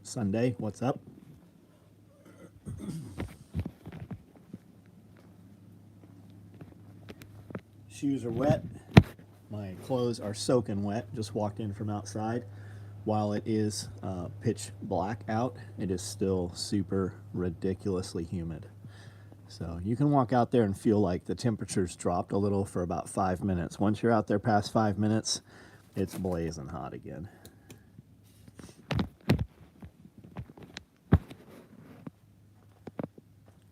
Sunday. What's up? Shoes are wet. My clothes are soaking wet. Just walked in from outside. While it is pitch black out, it is still super ridiculously humid. So you can walk out there and feel like the temperature's dropped a little for about 5 minutes. Once you're out there past 5 minutes, it's blazing hot again.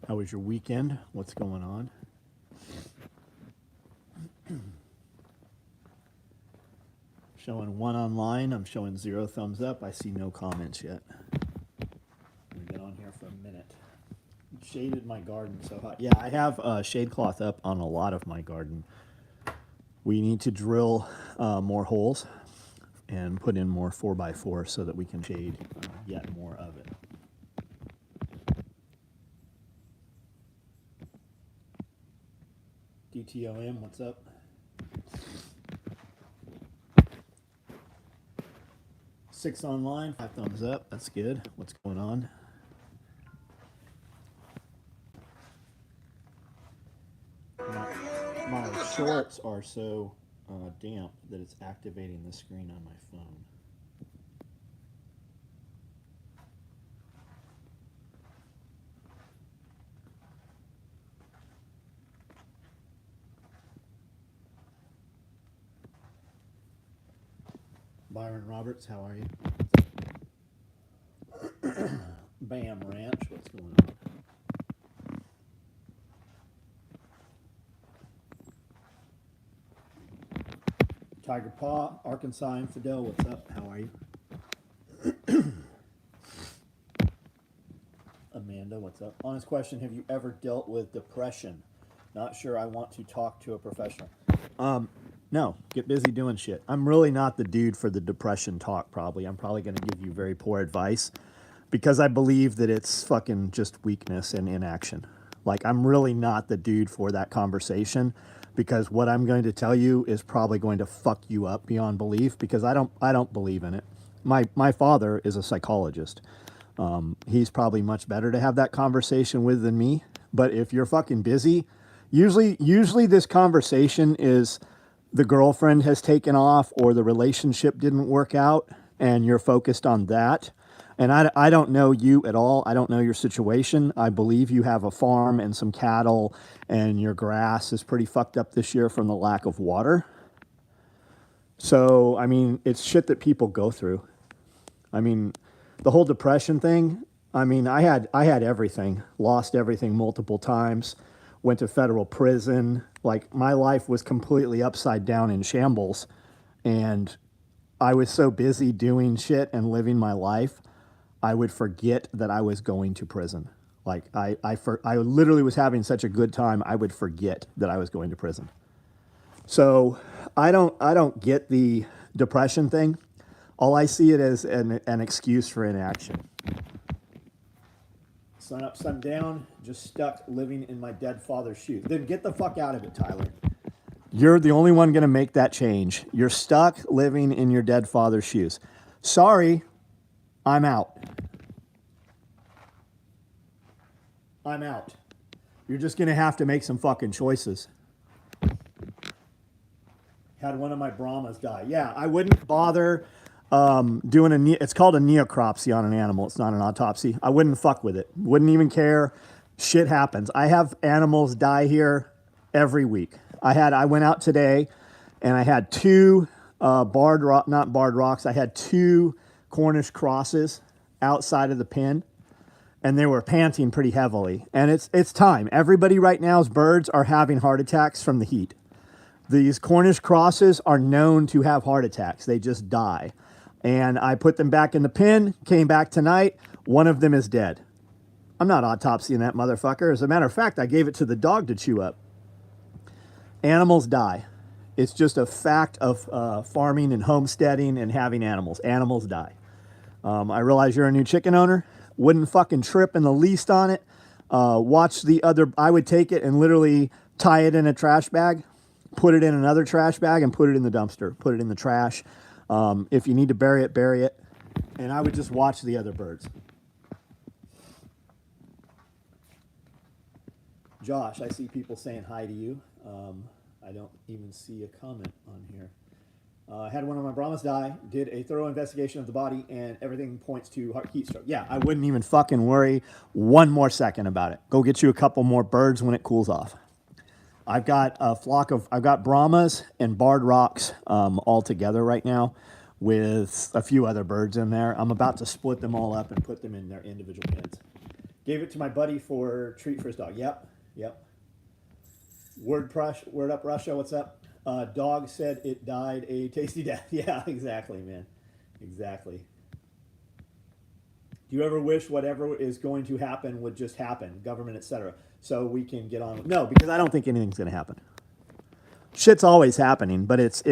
How was your weekend? What's going on? Showing 1 online. I'm showing 0 thumbs up. I see no comments yet. Let me get on here for a minute. Shaded my garden so hot. Yeah, I have shade cloth up on a lot of my garden. We need to drill more holes and put in more 4x4 so that we can shade yet more of it. DTOM, what's up? Six online, 5 thumbs up. That's good. What's going on? My shorts are so damp that it's activating the screen on my phone. Byron Roberts, how are you? Bam Ranch, what's going on? Tiger Paw, Arkansas Infidel, what's up? How are you? Amanda, what's up? Honest question, have you ever dealt with depression? Not sure I want to talk to a professional. No, get busy doing shit. I'm really not the dude for the depression talk, probably. I'm probably going to give you very poor advice because I believe that it's fucking just weakness and inaction. Like, I'm really not the dude for that conversation because what I'm going to tell you is probably going to fuck you up beyond belief because I don't believe in it. My father is a psychologist. He's probably much better to have that conversation with than me. But if you're fucking busy, usually this conversation is the girlfriend has taken off or the relationship didn't work out and you're focused on that. And I don't know you at all. I don't know your situation. I believe you have a farm and some cattle and your grass is pretty fucked up this year from the lack of water. So, I mean, it's shit that people go through. I mean, the whole depression thing, I mean, I had everything, lost everything multiple times, went to federal prison. Like, my life was completely upside down in shambles. And I was so busy doing shit and living my life, I would forget that I was going to prison. Like, I literally was having such a good time, I would forget that I was going to prison. So I don't get the depression thing. All I see it as an excuse for inaction. Sun up, sun down, just stuck living in my dead father's shoes. Then get the fuck out of it, Tyler. You're the only one going to make that change. You're stuck living in your dead father's shoes. Sorry, I'm out. I'm out. You're just going to have to make some fucking choices. Had one of my Brahmas die. Yeah, I wouldn't bother doing it's called a necropsy on an animal. It's not an autopsy. I wouldn't fuck with it. Wouldn't even care. Shit happens. I have animals die here every week. I went out today and I had 2 not barred rocks. I had 2 Cornish crosses outside of the pen and they were panting pretty heavily. And it's time. Everybody right now's birds are having heart attacks from the heat. These Cornish crosses are known to have heart attacks. They just die. And I put them back in the pen, came back tonight. One of them is dead. I'm not autopsying that motherfucker. As a matter of fact, I gave it to the dog to chew up. Animals die. It's just a fact of farming and homesteading and having animals. Animals die. I realize you're a new chicken owner. Wouldn't fucking trip in the least on it. Watch the other. I would take it and literally tie it in a trash bag, put it in another trash bag, and put it in the dumpster. Put it in the trash. If you need to bury it, bury it. and I would just watch the other birds. Josh, I see people saying hi to you. I don't even see a comment on here. I had one of my Brahmas die, did a thorough investigation of the body, and everything points to heat stroke. Yeah, I wouldn't even fucking worry one more second about it. Go get you a couple more birds when it cools off. I've got I've got Brahmas and barred rocks all together right now with a few other birds in there. I'm about to split them all up and put them in their individual pens. Gave it to my buddy for treat for his dog. Yep. Word up Russia, what's up? Dog said it died a tasty death. Yeah, exactly, man. Exactly. Do you ever wish whatever is going to happen would just happen, government, etc., so we can get on? No, because I don't think anything's going to happen. Shit's always happening, but it's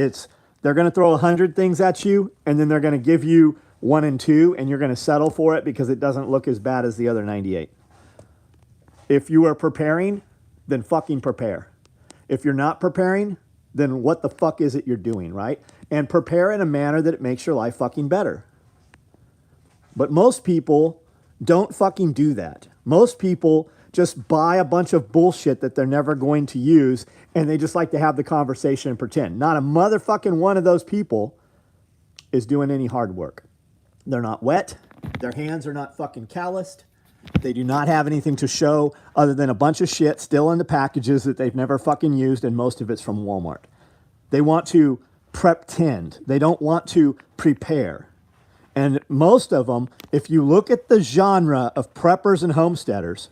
they're going to throw 100 things at you, and then they're going to give you 1 and 2, and you're going to settle for it because it doesn't look as bad as the other 98. If you are preparing, then fucking prepare. If you're not preparing, then what the fuck is it you're doing, right? And prepare in a manner that it makes your life fucking better. But most people don't fucking do that. Most people just buy a bunch of bullshit that they're never going to use, and they just like to have the conversation and pretend. Not a motherfucking one of those people is doing any hard work. They're not wet. Their hands are not fucking calloused. They do not have anything to show other than a bunch of shit still in the packages that they've never fucking used, and most of it's from Walmart. They want to pretend. They don't want to prepare. And most of them, if you look at the genre of preppers and homesteaders,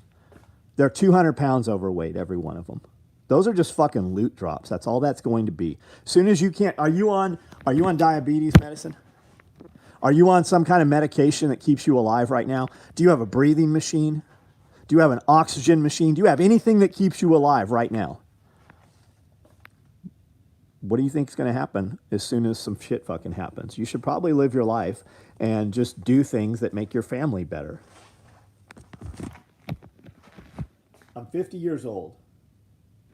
they're 200 pounds overweight, every one of them. Those are just fucking loot drops. That's all that's going to be. As soon as you can't, are you on diabetes medicine? Are you on some kind of medication that keeps you alive right now? Do you have a breathing machine? Do you have an oxygen machine? Do you have anything that keeps you alive right now? What do you think is going to happen as soon as some shit fucking happens? You should probably live your life and just do things that make your family better. I'm 50 years old.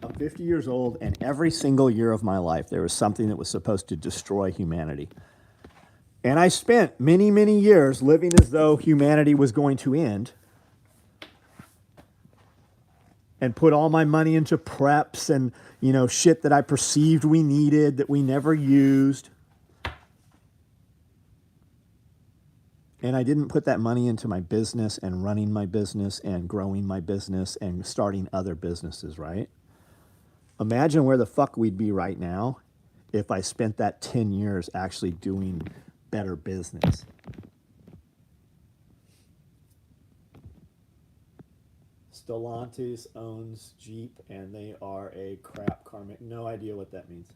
And every single year of my life, there was something that was supposed to destroy humanity. And I spent many, many years living as though humanity was going to end, and put all my money into preps and, shit that I perceived we needed that we never used. And I didn't put that money into my business and running my business and growing my business and starting other businesses, right? Imagine where the fuck we'd be right now if I spent that 10 years actually doing better business. Stellantis owns Jeep, and they are a crap car maker. No idea what that means.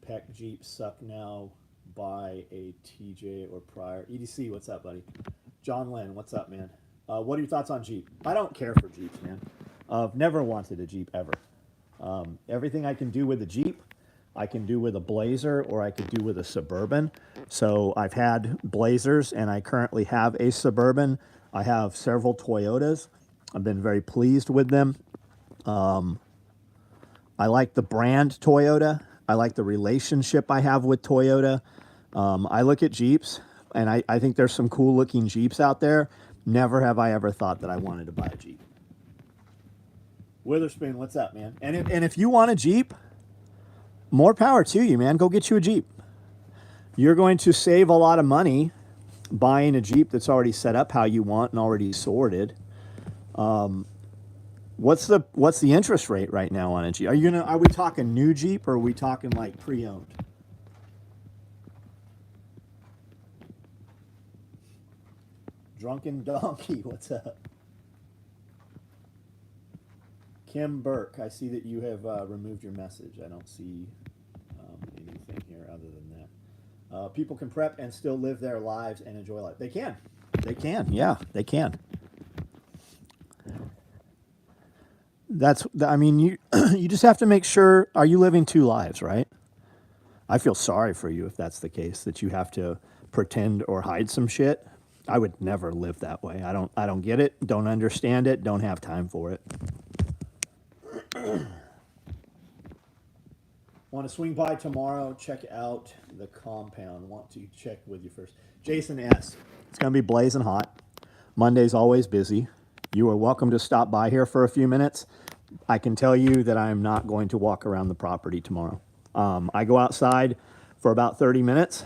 Peck Jeep suck now. Buy a TJ or prior. EDC, what's up, buddy? John Lynn, what's up, man? What are your thoughts on Jeep? I don't care for Jeeps, man. I've never wanted a Jeep ever. Everything I can do with a Jeep, I can do with a Blazer, or I could do with a Suburban. So I've had Blazers, and I currently have a Suburban. I have several Toyotas. I've been very pleased with them. I like the brand Toyota. I like the relationship I have with Toyota. I look at Jeeps, and I think there's some cool looking Jeeps out there. Never have I ever thought that I wanted to buy a Jeep. Witherspoon, what's up, man? And if you want a Jeep, more power to you, man. Go get you a Jeep. You're going to save a lot of money buying a Jeep that's already set up how you want and already sorted. What's the interest rate right now on a Jeep? Are we talking new Jeep, or are we talking like pre-owned? Drunken Donkey, what's up? Kim Burke, I see that you have removed your message. I don't see anything here other than that. People can prep and still live their lives and enjoy life. They can. Yeah, they can. You you just have to make sure, are you living two lives, right? I feel sorry for you if that's the case, that you have to pretend or hide some shit. I would never live that way. I don't get it, don't understand it, don't have time for it. Want to swing by tomorrow? Check out the compound. Want to check with you first. Jason S. It's going to be blazing hot. Monday's always busy. You are welcome to stop by here for a few minutes. I can tell you that I'm not going to walk around the property tomorrow. I go outside for about 30 minutes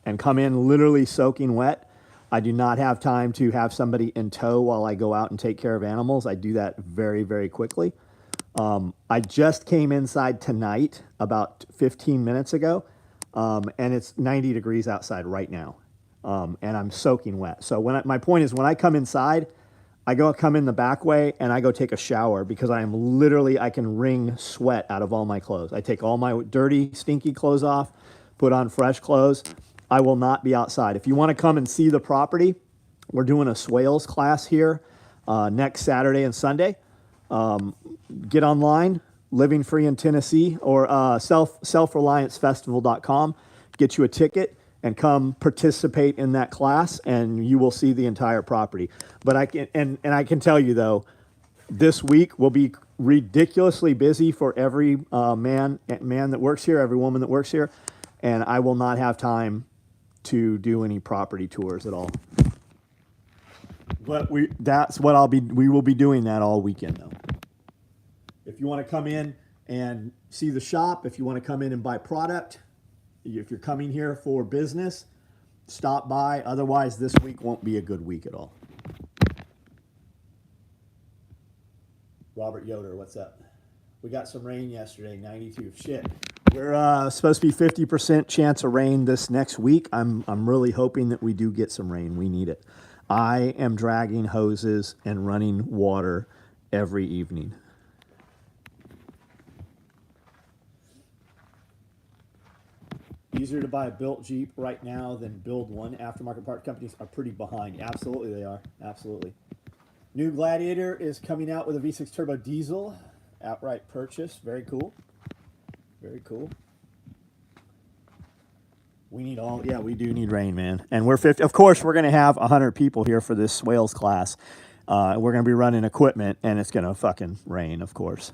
and come in literally soaking wet. I do not have time to have somebody in tow while I go out and take care of animals. I do that very, very quickly. I just came inside tonight about 15 minutes ago, and it's 90 degrees outside right now, and I'm soaking wet. So my point is, when I come inside, I come in the back way and I go take a shower because I can wring sweat out of all my clothes. I take all my dirty, stinky clothes off, put on fresh clothes. I will not be outside. If you want to come and see the property, we're doing a swales class here next Saturday and Sunday. Get online, Living Free in Tennessee, or selfreliancefestival.com. Get you a ticket and come participate in that class, and you will see the entire property. But I can tell you though, this week will be ridiculously busy for every man that works here, every woman that works here, and I will not have time to do any property tours at all. But we will be doing that all weekend though. If you want to come in and see the shop, if you want to come in and buy product, if you're coming here for business, stop by. Otherwise, this week won't be a good week at all. Robert Yoder, what's up? We got some rain yesterday, 92. Shit. We're supposed to be 50% chance of rain this next week. I'm really hoping that we do get some rain. We need it. I am dragging hoses and running water every evening. Easier to buy a built Jeep right now than build one. Aftermarket part companies are pretty behind. Absolutely they are. Absolutely. New Gladiator is coming out with a V6 turbo diesel. Outright purchase. Very cool. Very cool. We do need rain, man. And we're 50. Of course, we're going to have 100 people here for this swales class. We're going to be running equipment, and it's going to fucking rain, of course.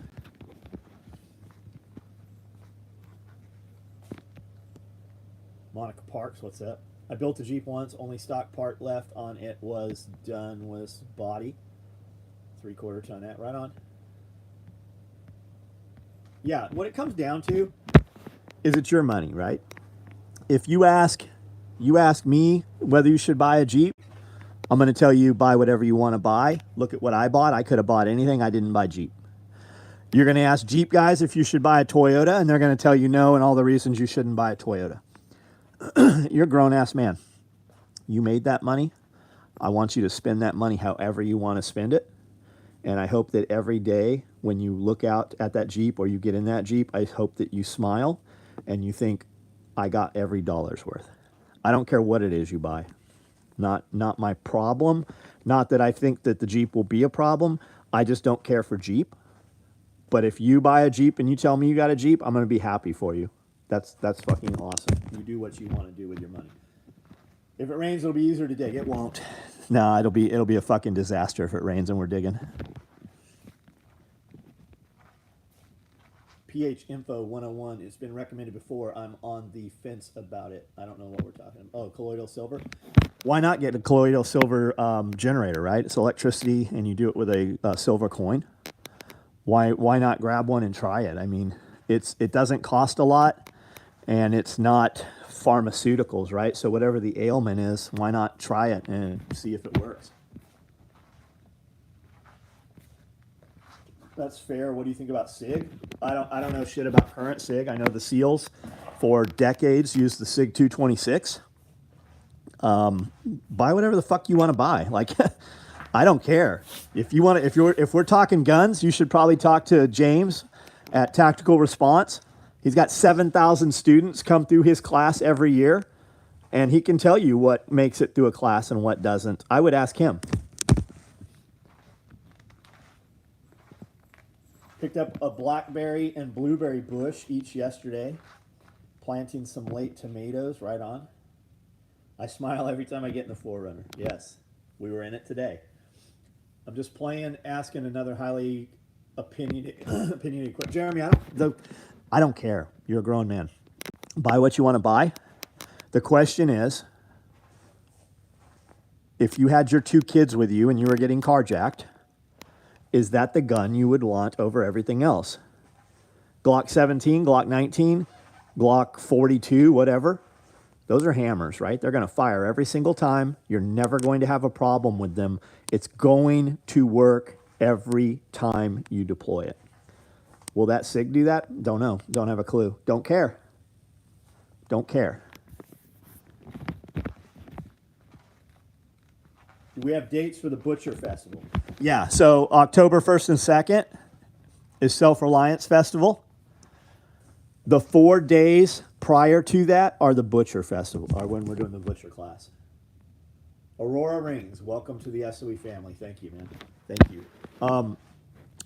Monica Parks, what's up? I built a Jeep once. Only stock part left on it was done with body. 3/4 ton. That right on. Yeah, what it comes down to is it's your money, right? If you ask me whether you should buy a Jeep, I'm going to tell you buy whatever you want to buy. Look at what I bought. I could have bought anything. I didn't buy Jeep. You're going to ask Jeep guys if you should buy a Toyota, and they're going to tell you no and all the reasons you shouldn't buy a Toyota. You're a grown-ass man. You made that money. I want you to spend that money however you want to spend it. And I hope that every day when you look out at that Jeep or you get in that Jeep, I hope that you smile and you think, I got every dollar's worth. I don't care what it is you buy. Not my problem. Not that I think that the Jeep will be a problem. I just don't care for Jeep. But if you buy a Jeep and you tell me you got a Jeep, I'm going to be happy for you. That's fucking awesome. You do what you want to do with your money. If it rains, it'll be easier to dig. It won't. No, it'll be a fucking disaster if it rains and we're digging. PH Info 101. It's been recommended before. I'm on the fence about it. I don't know what we're talking about. Oh, colloidal silver. Why not get a colloidal silver generator, right? It's electricity and you do it with a silver coin. Why not grab one and try it? I mean, it doesn't cost a lot. And it's not pharmaceuticals, right? So whatever the ailment is, why not try it and see if it works? That's fair. What do you think about SIG? I don't know shit about current SIG. I know the SEALs for decades used the SIG 226. Buy whatever the fuck you want to buy. Like, I don't care. If we're talking guns, you should probably talk to James at Tactical Response. He's got 7,000 students come through his class every year, and he can tell you what makes it through a class and what doesn't. I would ask him. Picked up a blackberry and blueberry bush each yesterday. Planting some late tomatoes, right on. I smile every time I get in the 4Runner. Yes, we were in it today. I'm just asking another highly opinionated question. Jeremy, I don't care. You're a grown man. Buy what you want to buy. The question is, if you had your 2 kids with you and you were getting carjacked, is that the gun you would want over everything else? Glock 17, Glock 19, Glock 42, whatever. Those are hammers, right? They're going to fire every single time. You're never going to have a problem with them. It's going to work every time you deploy it. Will that SIG do that? Don't know. Don't have a clue. Don't care. Don't care. Do we have dates for the Butcher Festival? Yeah, so October 1st and 2nd is Self-Reliance Festival. The 4 days prior to that are the Butcher Festival, or when we're doing the Butcher class. Aurora Rings, welcome to the SOE family. Thank you, man. Thank you.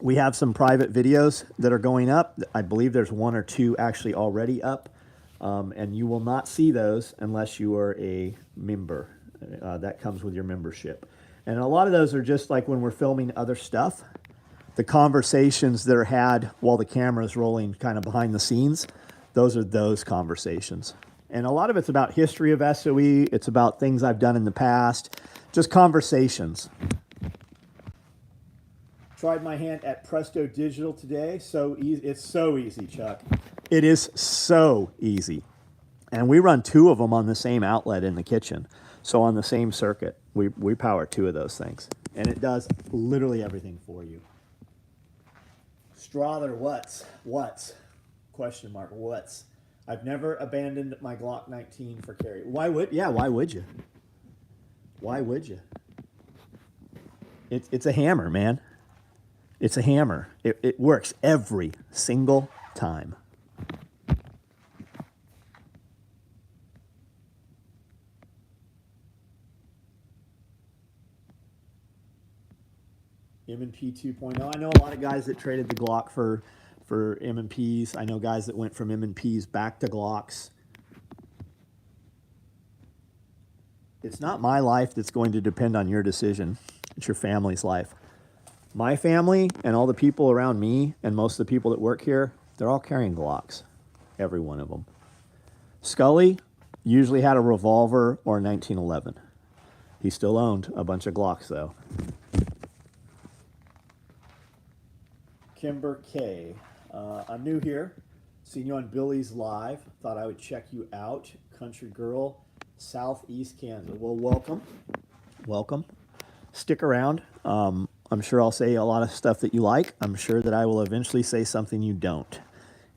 We have some private videos that are going up. I believe there's 1 or 2 actually already up, and you will not see those unless you are a member. That comes with your membership. And a lot of those are just like when we're filming other stuff, the conversations that are had while the camera is rolling kind of behind the scenes, those are those conversations. And a lot of it's about history of SOE. It's about things I've done in the past, just conversations. Tried my hand at Presto Digital today. So easy. It's so easy, Chuck. It is so easy. And we run 2 of them on the same outlet in the kitchen. So on the same circuit, we power 2 of those things. And it does literally everything for you. Strother, what's? Question mark, what's? I've never abandoned my Glock 19 for carry. Why would you? Why would you? It's a hammer, man. It's a hammer. It works every single time. M&P 2.0. I know a lot of guys that traded the Glock for M&Ps. I know guys that went from M&Ps back to Glocks. It's not my life that's going to depend on your decision. It's your family's life. My family and all the people around me and most of the people that work here, they're all carrying Glocks. Every one of them. Scully usually had a revolver or a 1911. He still owned a bunch of Glocks, though. Kimber K. I'm new here. Seen you on Billy's Live. Thought I would check you out. Country girl, Southeast Kansas. Well, welcome. Welcome. Stick around. I'm sure I'll say a lot of stuff that you like. I'm sure that I will eventually say something you don't.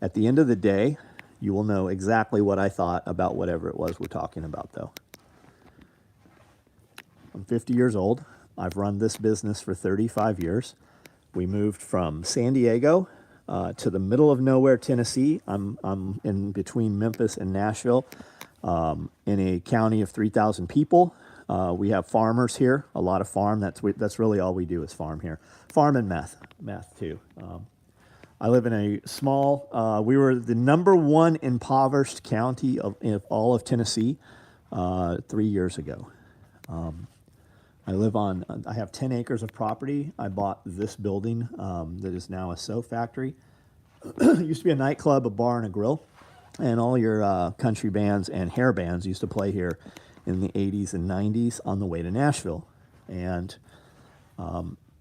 At the end of the day, you will know exactly what I thought about whatever it was we're talking about, though. I'm 50 years old. I've run this business for 35 years. We moved from San Diego to the middle of nowhere, Tennessee. I'm in between Memphis and Nashville, in a county of 3,000 people. We have farmers here, a lot of farm. That's really all we do is farm here. Farm and meth too. I live in a small, we were the #1 impoverished county of all of Tennessee 3 years ago. I have 10 acres of property. I bought this building that is now a soap factory. It used to be a nightclub, a bar, and a grill. And all your country bands and hair bands used to play here in the 80s and 90s on the way to Nashville. And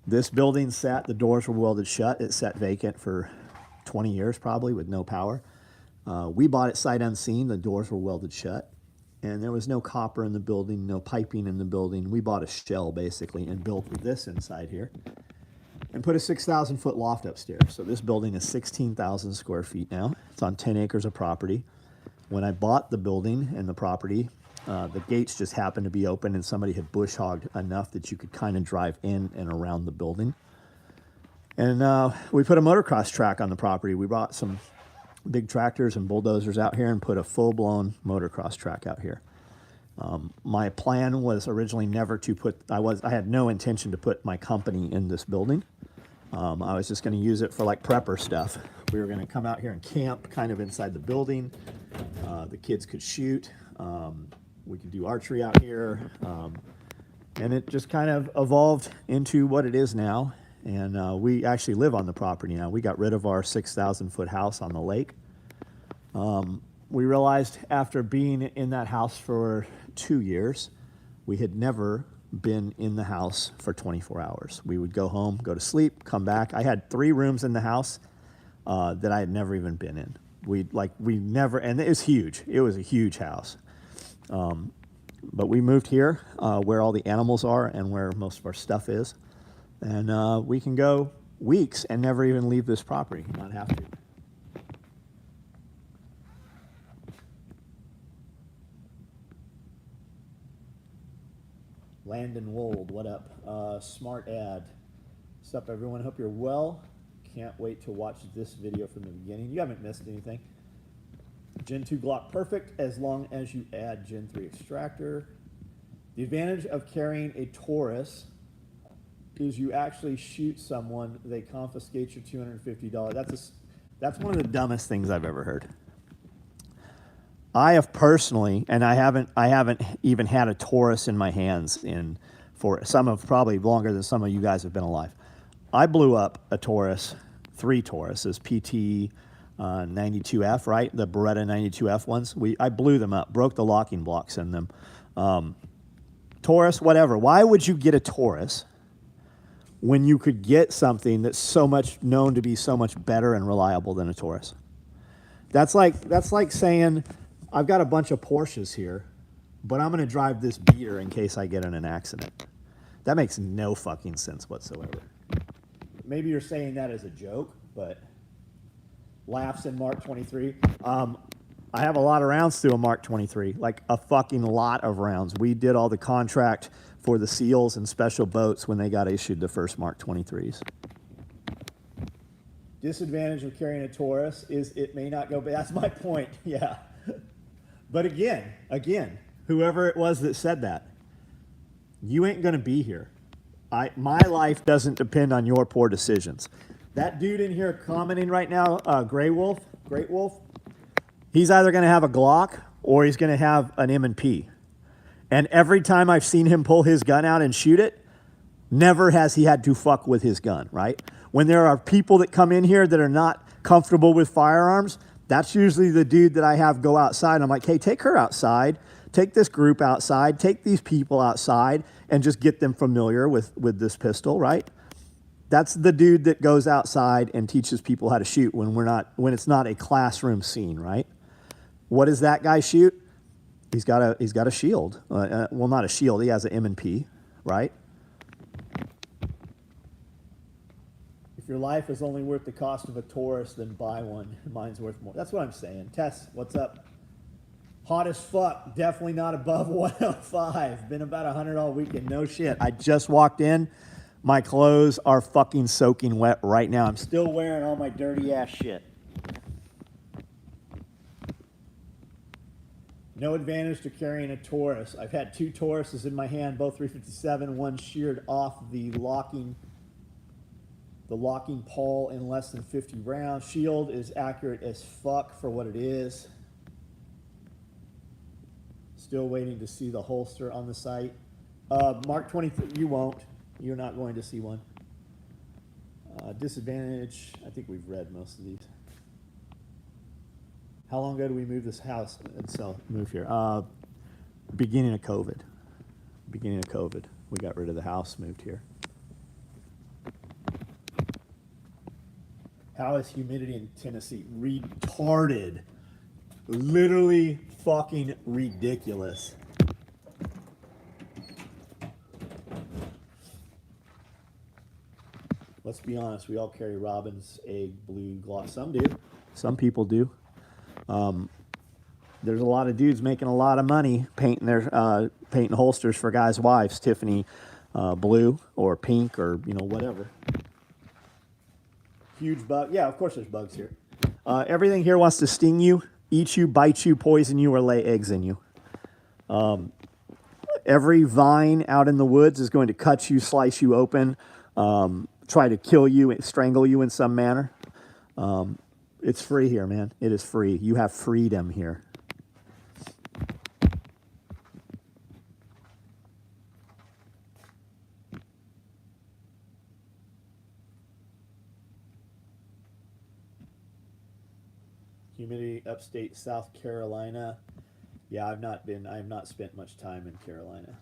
this building the doors were welded shut. It sat vacant for 20 years probably with no power. We bought it sight unseen. The doors were welded shut. And there was no copper in the building, no piping in the building. We bought a shell, basically, and built this inside here and put a 6,000-foot loft upstairs. So this building is 16,000 square feet now. It's on 10 acres of property. When I bought the building and the property, the gates just happened to be open, and somebody had bush hogged enough that you could kind of drive in and around the building. And we put a motocross track on the property. We brought some big tractors and bulldozers out here and put a full-blown motocross track out here. My plan was originally never to put, I had no intention to put my company in this building. I was just going to use it for like prepper stuff. We were going to come out here and camp kind of inside the building. The kids could shoot. We could do archery out here. And it just kind of evolved into what it is now. And we actually live on the property now. We got rid of our 6,000-foot house on the lake. We realized after being in that house for 2 years, we had never been in the house for 24 hours. We would go home, go to sleep, come back. I had 3 rooms in the house that I had never even been in. We never, and it was huge. It was a huge house. But we moved here where all the animals are and where most of our stuff is. And we can go weeks and never even leave this property, not have to. Landon Wold, what up? Smart ad. What's up, everyone? Hope you're well. Can't wait to watch this video from the beginning. You haven't missed anything. Gen 2 Glock perfect as long as you add Gen 3 extractor. The advantage of carrying a Taurus is you actually shoot someone, they confiscate your $250. That's one of the dumbest things I've ever heard. I have personally, and I haven't even had a Taurus in my hands for some of probably longer than some of you guys have been alive. I blew up a Taurus, 3 Tauruses, PT 92F, right? The Beretta 92F ones. I blew them up, broke the locking blocks in them. Taurus, whatever. Why would you get a Taurus when you could get something that's so much known to be so much better and reliable than a Taurus? That's like saying, I've got a bunch of Porsches here, but I'm going to drive this beater in case I get in an accident. That makes no fucking sense whatsoever. Maybe you're saying that as a joke, but laughs in Mark 23. I have a lot of rounds through a Mark 23, like a fucking lot of rounds. We did all the contract for the SEALs and special boats when they got issued the first Mark 23s. Disadvantage of carrying a Taurus is it may not go, but that's my point, yeah. But again, whoever it was that said that, you ain't gonna be here. My life doesn't depend on your poor decisions. That dude in here commenting right now, Great Wolf, he's either gonna have a Glock or he's gonna have an M&P. And every time I've seen him pull his gun out and shoot it, never has he had to fuck with his gun, right? When there are people that come in here that are not comfortable with firearms, that's usually the dude that I have go outside. I'm like, hey, take her outside, take this group outside, take these people outside, and just get them familiar with this pistol, right? That's the dude that goes outside and teaches people how to shoot when it's not a classroom scene, right? What does that guy shoot? He's got a shield. Well, not a shield. He has an M&P, right? If your life is only worth the cost of a Taurus, then buy one. Mine's worth more. That's what I'm saying. Tess, what's up? Hot as fuck. Definitely not above 105. Been about 100 all weekend. No shit. I just walked in. My clothes are fucking soaking wet right now. I'm still wearing all my dirty ass shit. No advantage to carrying a Taurus. I've had 2 Tauruses in my hand, both 357. One sheared off the locking pawl in less than 50 rounds. Shield is accurate as fuck for what it is. Still waiting to see the holster on the site. Mark 23, you won't. You're not going to see one. Disadvantage, I think we've read most of these. How long ago did we move this house and move here? Beginning of COVID. We got rid of the house, moved here. How is humidity in Tennessee? Retarded. Literally fucking ridiculous. Let's be honest, we all carry Robin's egg blue gloss. Some do. Some people do. There's a lot of dudes making a lot of money painting holsters for guys' wives, Tiffany blue or pink or whatever. Huge bug. Yeah, of course there's bugs here. Everything here wants to sting you, eat you, bite you, poison you, or lay eggs in you. Every vine out in the woods is going to cut you, slice you open, try to kill you, strangle you in some manner. It's free here, man. It is free. You have freedom here. Humidity, upstate South Carolina. Yeah, I've not spent much time in Carolina.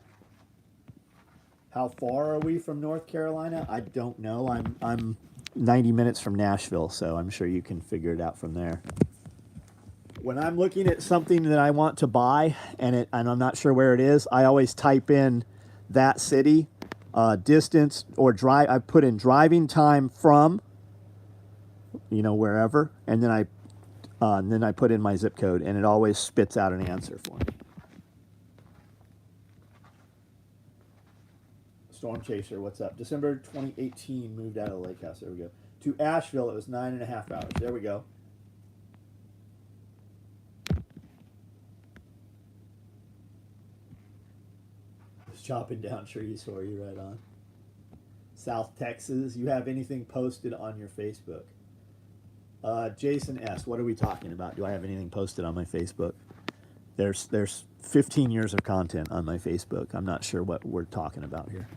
How far are we from North Carolina? I don't know. I'm 90 minutes from Nashville, so I'm sure you can figure it out from there. When I'm looking at something that I want to buy and I'm not sure where it is, I always type in that city, distance, or drive. I put in driving time from, wherever, and then I put in my zip code, and it always spits out an answer for me. Storm Chaser, what's up? December 2018, moved out of the lake house. There we go. To Asheville, it was 9.5 hours. There we go. Just chopping down trees for you, right on. South Texas, you have anything posted on your Facebook? Jason S., what are we talking about? Do I have anything posted on my Facebook? There's 15 years of content on my Facebook. I'm not sure what we're talking about here.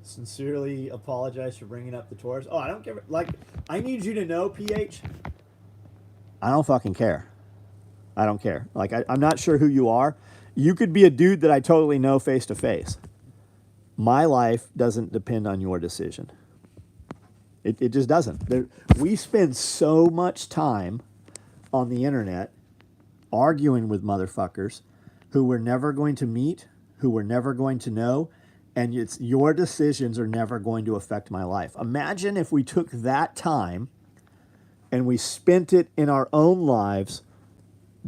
Sincerely apologize for bringing up the Taurus. Oh, I don't care. Like, I need you to know, PH, I don't fucking care. I don't care. Like, I'm not sure who you are. You could be a dude that I totally know face to face. My life doesn't depend on your decision. It just doesn't. We spend so much time on the internet arguing with motherfuckers who we're never going to meet, who we're never going to know, and your decisions are never going to affect my life. Imagine if we took that time and we spent it in our own lives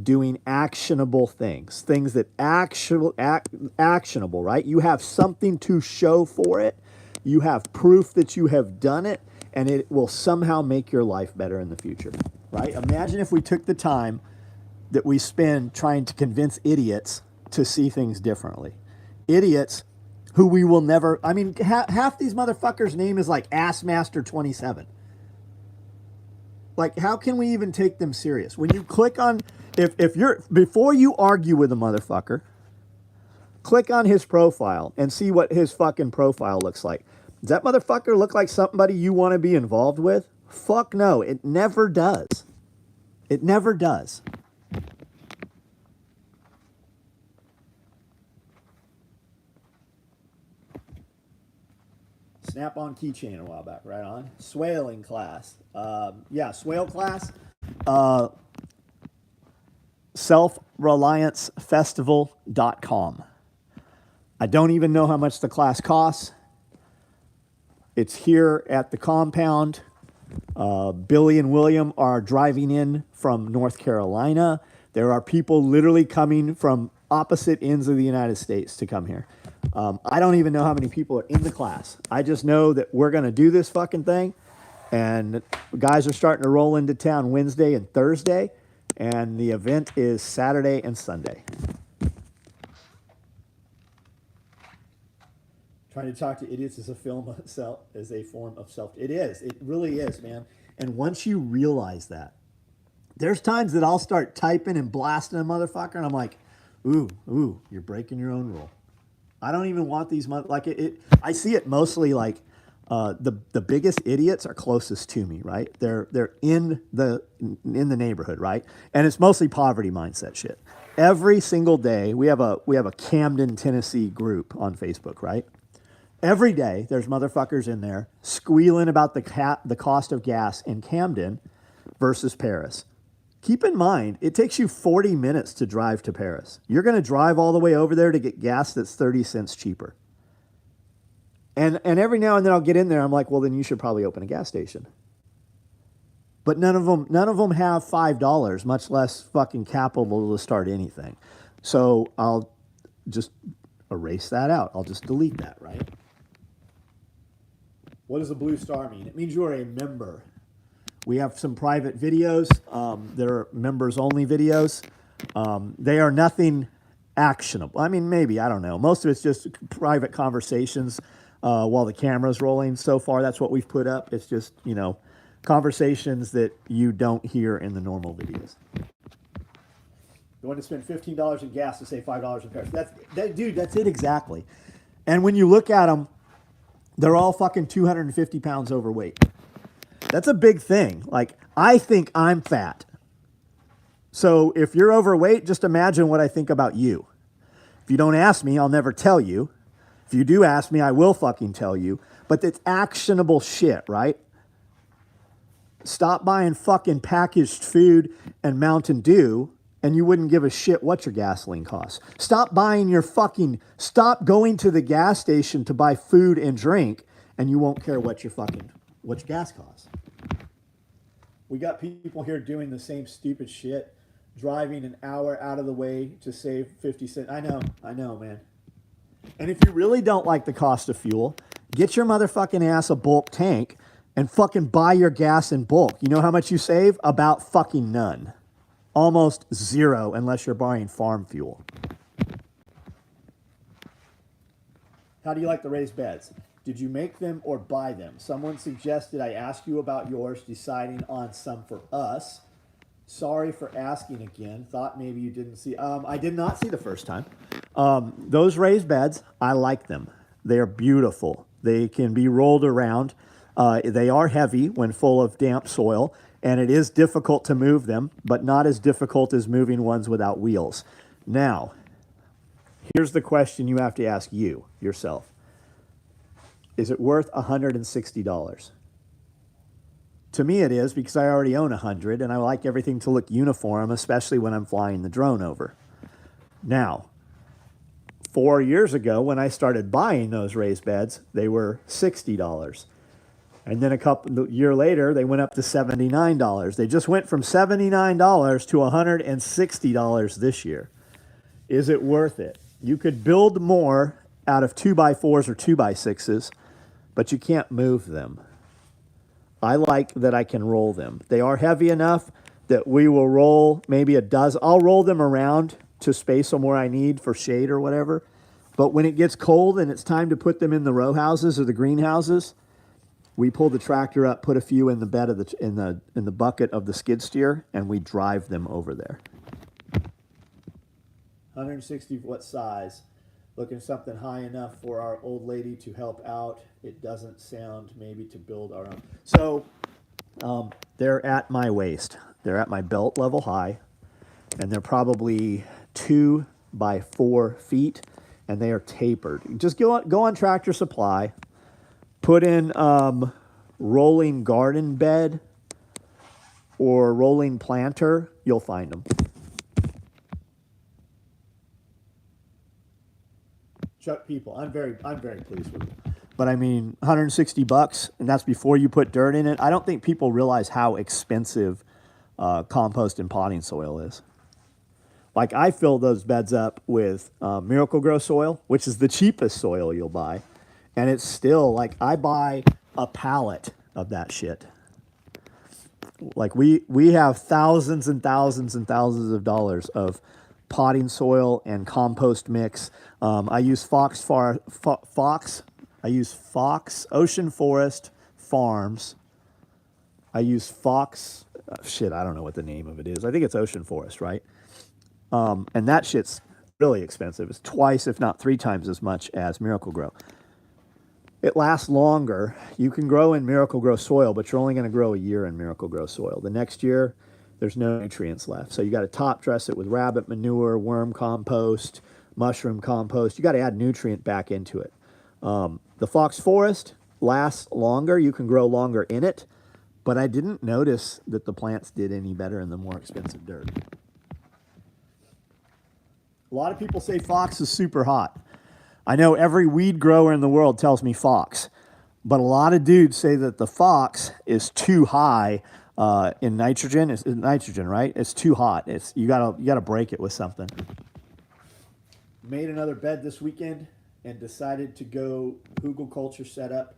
doing actionable things that actionable, right? You have something to show for it. You have proof that you have done it, and it will somehow make your life better in the future, right? Imagine if we took the time that we spend trying to convince idiots to see things differently. Idiots who we will never, half these motherfuckers' name is like Assmaster27. Like, how can we even take them serious? When you click on, before you argue with a motherfucker, click on his profile and see what his fucking profile looks like. Does that motherfucker look like somebody you want to be involved with? Fuck no, it never does. It never does. Snap-on keychain a while back, right on. Swaling class. Swale class. Selfreliancefestival.com. I don't even know how much the class costs. It's here at the compound. Billy and William are driving in from North Carolina. There are people literally coming from opposite ends of the United States to come here. I don't even know how many people are in the class. I just know that we're going to do this fucking thing. And guys are starting to roll into town Wednesday and Thursday. And the event is Saturday and Sunday. Trying to talk to idiots is a form of self. It is. It really is, man. And once you realize that, there's times that I'll start typing and blasting a motherfucker, and I'm like, ooh, you're breaking your own rule. I don't even want these I see it mostly like the biggest idiots are closest to me, right? They're in the neighborhood, right? And it's mostly poverty mindset shit. Every single day we have a Camden, Tennessee group on Facebook, right? Every day there's motherfuckers in there squealing about the cost of gas in Camden versus Paris. Keep in mind, it takes you 40 minutes to drive to Paris. You're going to drive all the way over there to get gas that's 30 cents cheaper. And every now and then I'll get in there. I'm like, well, then you should probably open a gas station. But none of them have $5, much less fucking capital to start anything. So I'll just erase that out. I'll just delete that, right? What does a blue star mean? It means you are a member. We have some private videos. They're members-only videos. They are nothing actionable. I mean, maybe, I don't know. Most of it's just private conversations while the camera's rolling. So far, that's what we've put up. It's just, conversations that you don't hear in the normal videos. You want to spend $15 in gas to save $5 in Paris. That's it exactly. And when you look at them, They're all fucking 250 pounds overweight. That's a big thing. Like, I think I'm fat. So if you're overweight, just imagine what I think about you. If you don't ask me, I'll never tell you. If you do ask me, I will fucking tell you. But it's actionable shit, right? Stop buying fucking packaged food and Mountain Dew, and you wouldn't give a shit what your gasoline costs. Stop going to the gas station to buy food and drink, and you won't care what your gas costs. We got people here doing the same stupid shit, driving an hour out of the way to save 50 cents. I know, man. And if you really don't like the cost of fuel, get your motherfucking ass a bulk tank and fucking buy your gas in bulk. You know how much you save? About fucking none. Almost zero unless you're buying farm fuel. How do you like the raised beds? Did you make them or buy them? Someone suggested I ask you about yours, deciding on some for us. Sorry for asking again. Thought maybe you didn't see. I did not see the first time. Those raised beds, I like them. They're beautiful. They can be rolled around. They are heavy when full of damp soil, and it is difficult to move them, but not as difficult as moving ones without wheels. Now, here's the question you have to ask yourself. Is it worth $160? To me it is, because I already own 100 and I like everything to look uniform, especially when I'm flying the drone over. Now, 4 years ago when I started buying those raised beds, they were $60. And then a year later, they went up to $79. They just went from $79 to $160 this year. Is it worth it? You could build more out of 2x4s or 2x6s, but you can't move them. I like that I can roll them. They are heavy enough that we will roll maybe a dozen. I'll roll them around to space them where I need for shade or whatever. But when it gets cold and it's time to put them in the row houses or the greenhouses, we pull the tractor up, put a few in the bed of in the bucket of the skid steer, and we drive them over there. 160 foot size. Looking something high enough for our old lady to help out. It doesn't sound maybe to build our own. So they're at my waist. They're at my belt level high, and they're probably 2 by 4 feet, and they are tapered. Just go on Tractor Supply, put in rolling garden bed or rolling planter. You'll find them. Chuck people, I'm very pleased with it. But I mean, $160, and that's before you put dirt in it. I don't think people realize how expensive compost and potting soil is. Like, I fill those beds up with Miracle-Gro soil, which is the cheapest soil you'll buy, and it's still like I buy a pallet of that shit. Like we have thousands and thousands and thousands of dollars of potting soil and compost mix. I use Fox Ocean Forest Farms. I use Fox, I don't know what the name of it is. I think it's Ocean Forest, right? And that shit's really expensive. It's twice, if not 3 times as much as Miracle-Gro. It lasts longer. You can grow in Miracle-Gro soil, but you're only going to grow a year in Miracle-Gro soil. The next year, there's no nutrients left. So you got to top dress it with rabbit manure, worm compost, mushroom compost. You got to add nutrient back into it. The Fox Forest lasts longer. You can grow longer in it, but I didn't notice that the plants did any better in the more expensive dirt. A lot of people say Fox is super hot. I know every weed grower in the world tells me Fox, but a lot of dudes say that the Fox is too high in nitrogen. It's nitrogen, right? It's too hot. You gotta break it with something. Made another bed this weekend and decided to go hugelkultur setup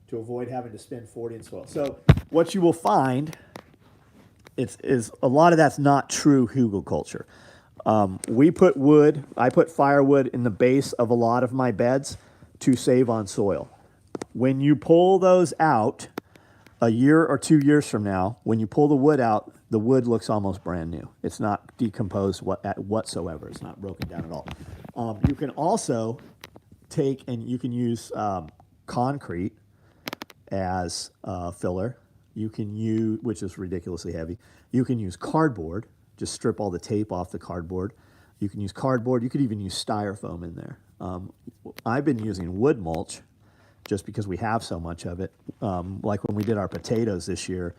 to avoid having to spend 40 in soil. So what you will find is a lot of that's not true hugelkultur. I put firewood in the base of a lot of my beds to save on soil. When you pull those out, a year or 2 years from now, when you pull the wood out, the wood looks almost brand new. It's not decomposed whatsoever. It's not broken down at all. You can also take and you can use concrete as filler. You can use, which is ridiculously heavy. You can use cardboard. Just strip all the tape off the cardboard. You can use cardboard. You could even use styrofoam in there. I've been using wood mulch just because we have so much of it. Like when we did our potatoes this year,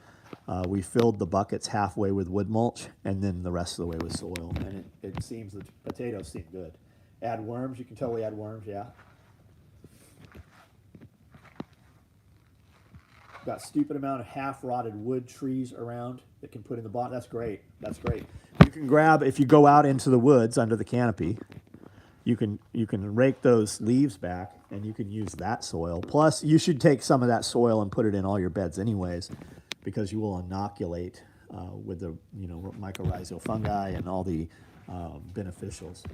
we filled the buckets halfway with wood mulch and then the rest of the way with soil. And it seems the potatoes seem good. Add worms. You can totally add worms, yeah. Got a stupid amount of half-rotted wood trees around that can put in the bottom. That's great. That's great. You can grab, if you go out into the woods under the canopy, you can rake those leaves back and you can use that soil. Plus, you should take some of that soil and put it in all your beds anyways, because you will inoculate with the mycorrhizal fungi and all the beneficials.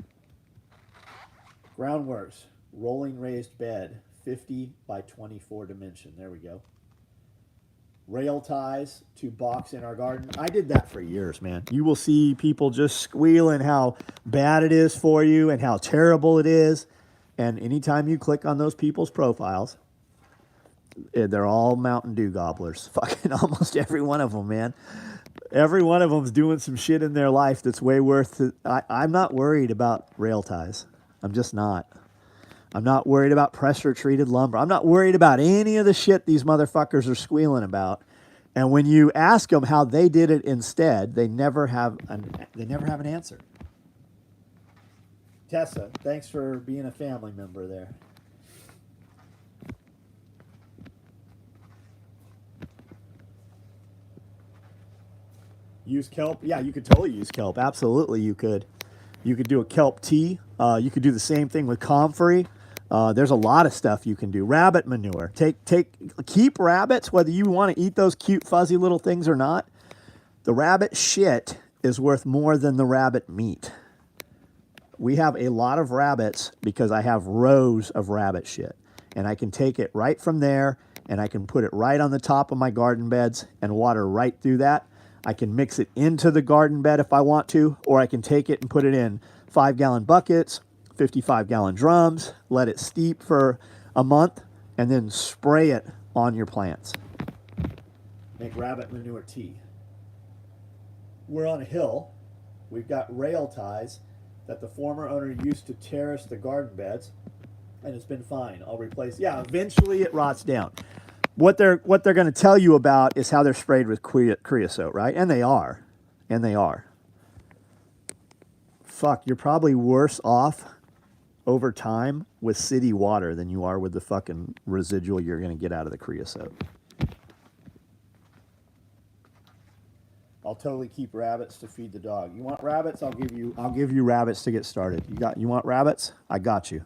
Groundworks, rolling raised bed, 50 by 24 dimension. There we go. Rail ties to box in our garden. I did that for years, man. You will see people just squealing how bad it is for you and how terrible it is. And anytime you click on those people's profiles, they're all Mountain Dew gobblers. Fucking almost every one of them, man. Every one of them's doing some shit in their life that's way worth it. I'm not worried about rail ties. I'm just not. I'm not worried about pressure-treated lumber. I'm not worried about any of the shit these motherfuckers are squealing about. And when you ask them how they did it instead, they never have an answer. Tessa, thanks for being a family member there. Use kelp? Yeah, you could totally use kelp. Absolutely, you could. You could do a kelp tea. You could do the same thing with comfrey. There's a lot of stuff you can do. Rabbit manure. Keep rabbits, whether you want to eat those cute fuzzy little things or not. The rabbit shit is worth more than the rabbit meat. We have a lot of rabbits because I have rows of rabbit shit. And I can take it right from there and I can put it right on the top of my garden beds and water right through that. I can mix it into the garden bed if I want to, or I can take it and put it in 5-gallon buckets, 55-gallon drums, let it steep for a month, and then spray it on your plants. Make rabbit manure tea. We're on a hill. We've got rail ties that the former owner used to terrace the garden beds, and it's been fine. I'll replace. Yeah, eventually it rots down. What they're going to tell you about is how they're sprayed with creosote, right? And they are. And they are. Fuck, you're probably worse off over time with city water than you are with the fucking residual you're going to get out of the creosote. I'll totally keep rabbits to feed the dog. You want rabbits? I'll give you rabbits to get started. You want rabbits? I got you.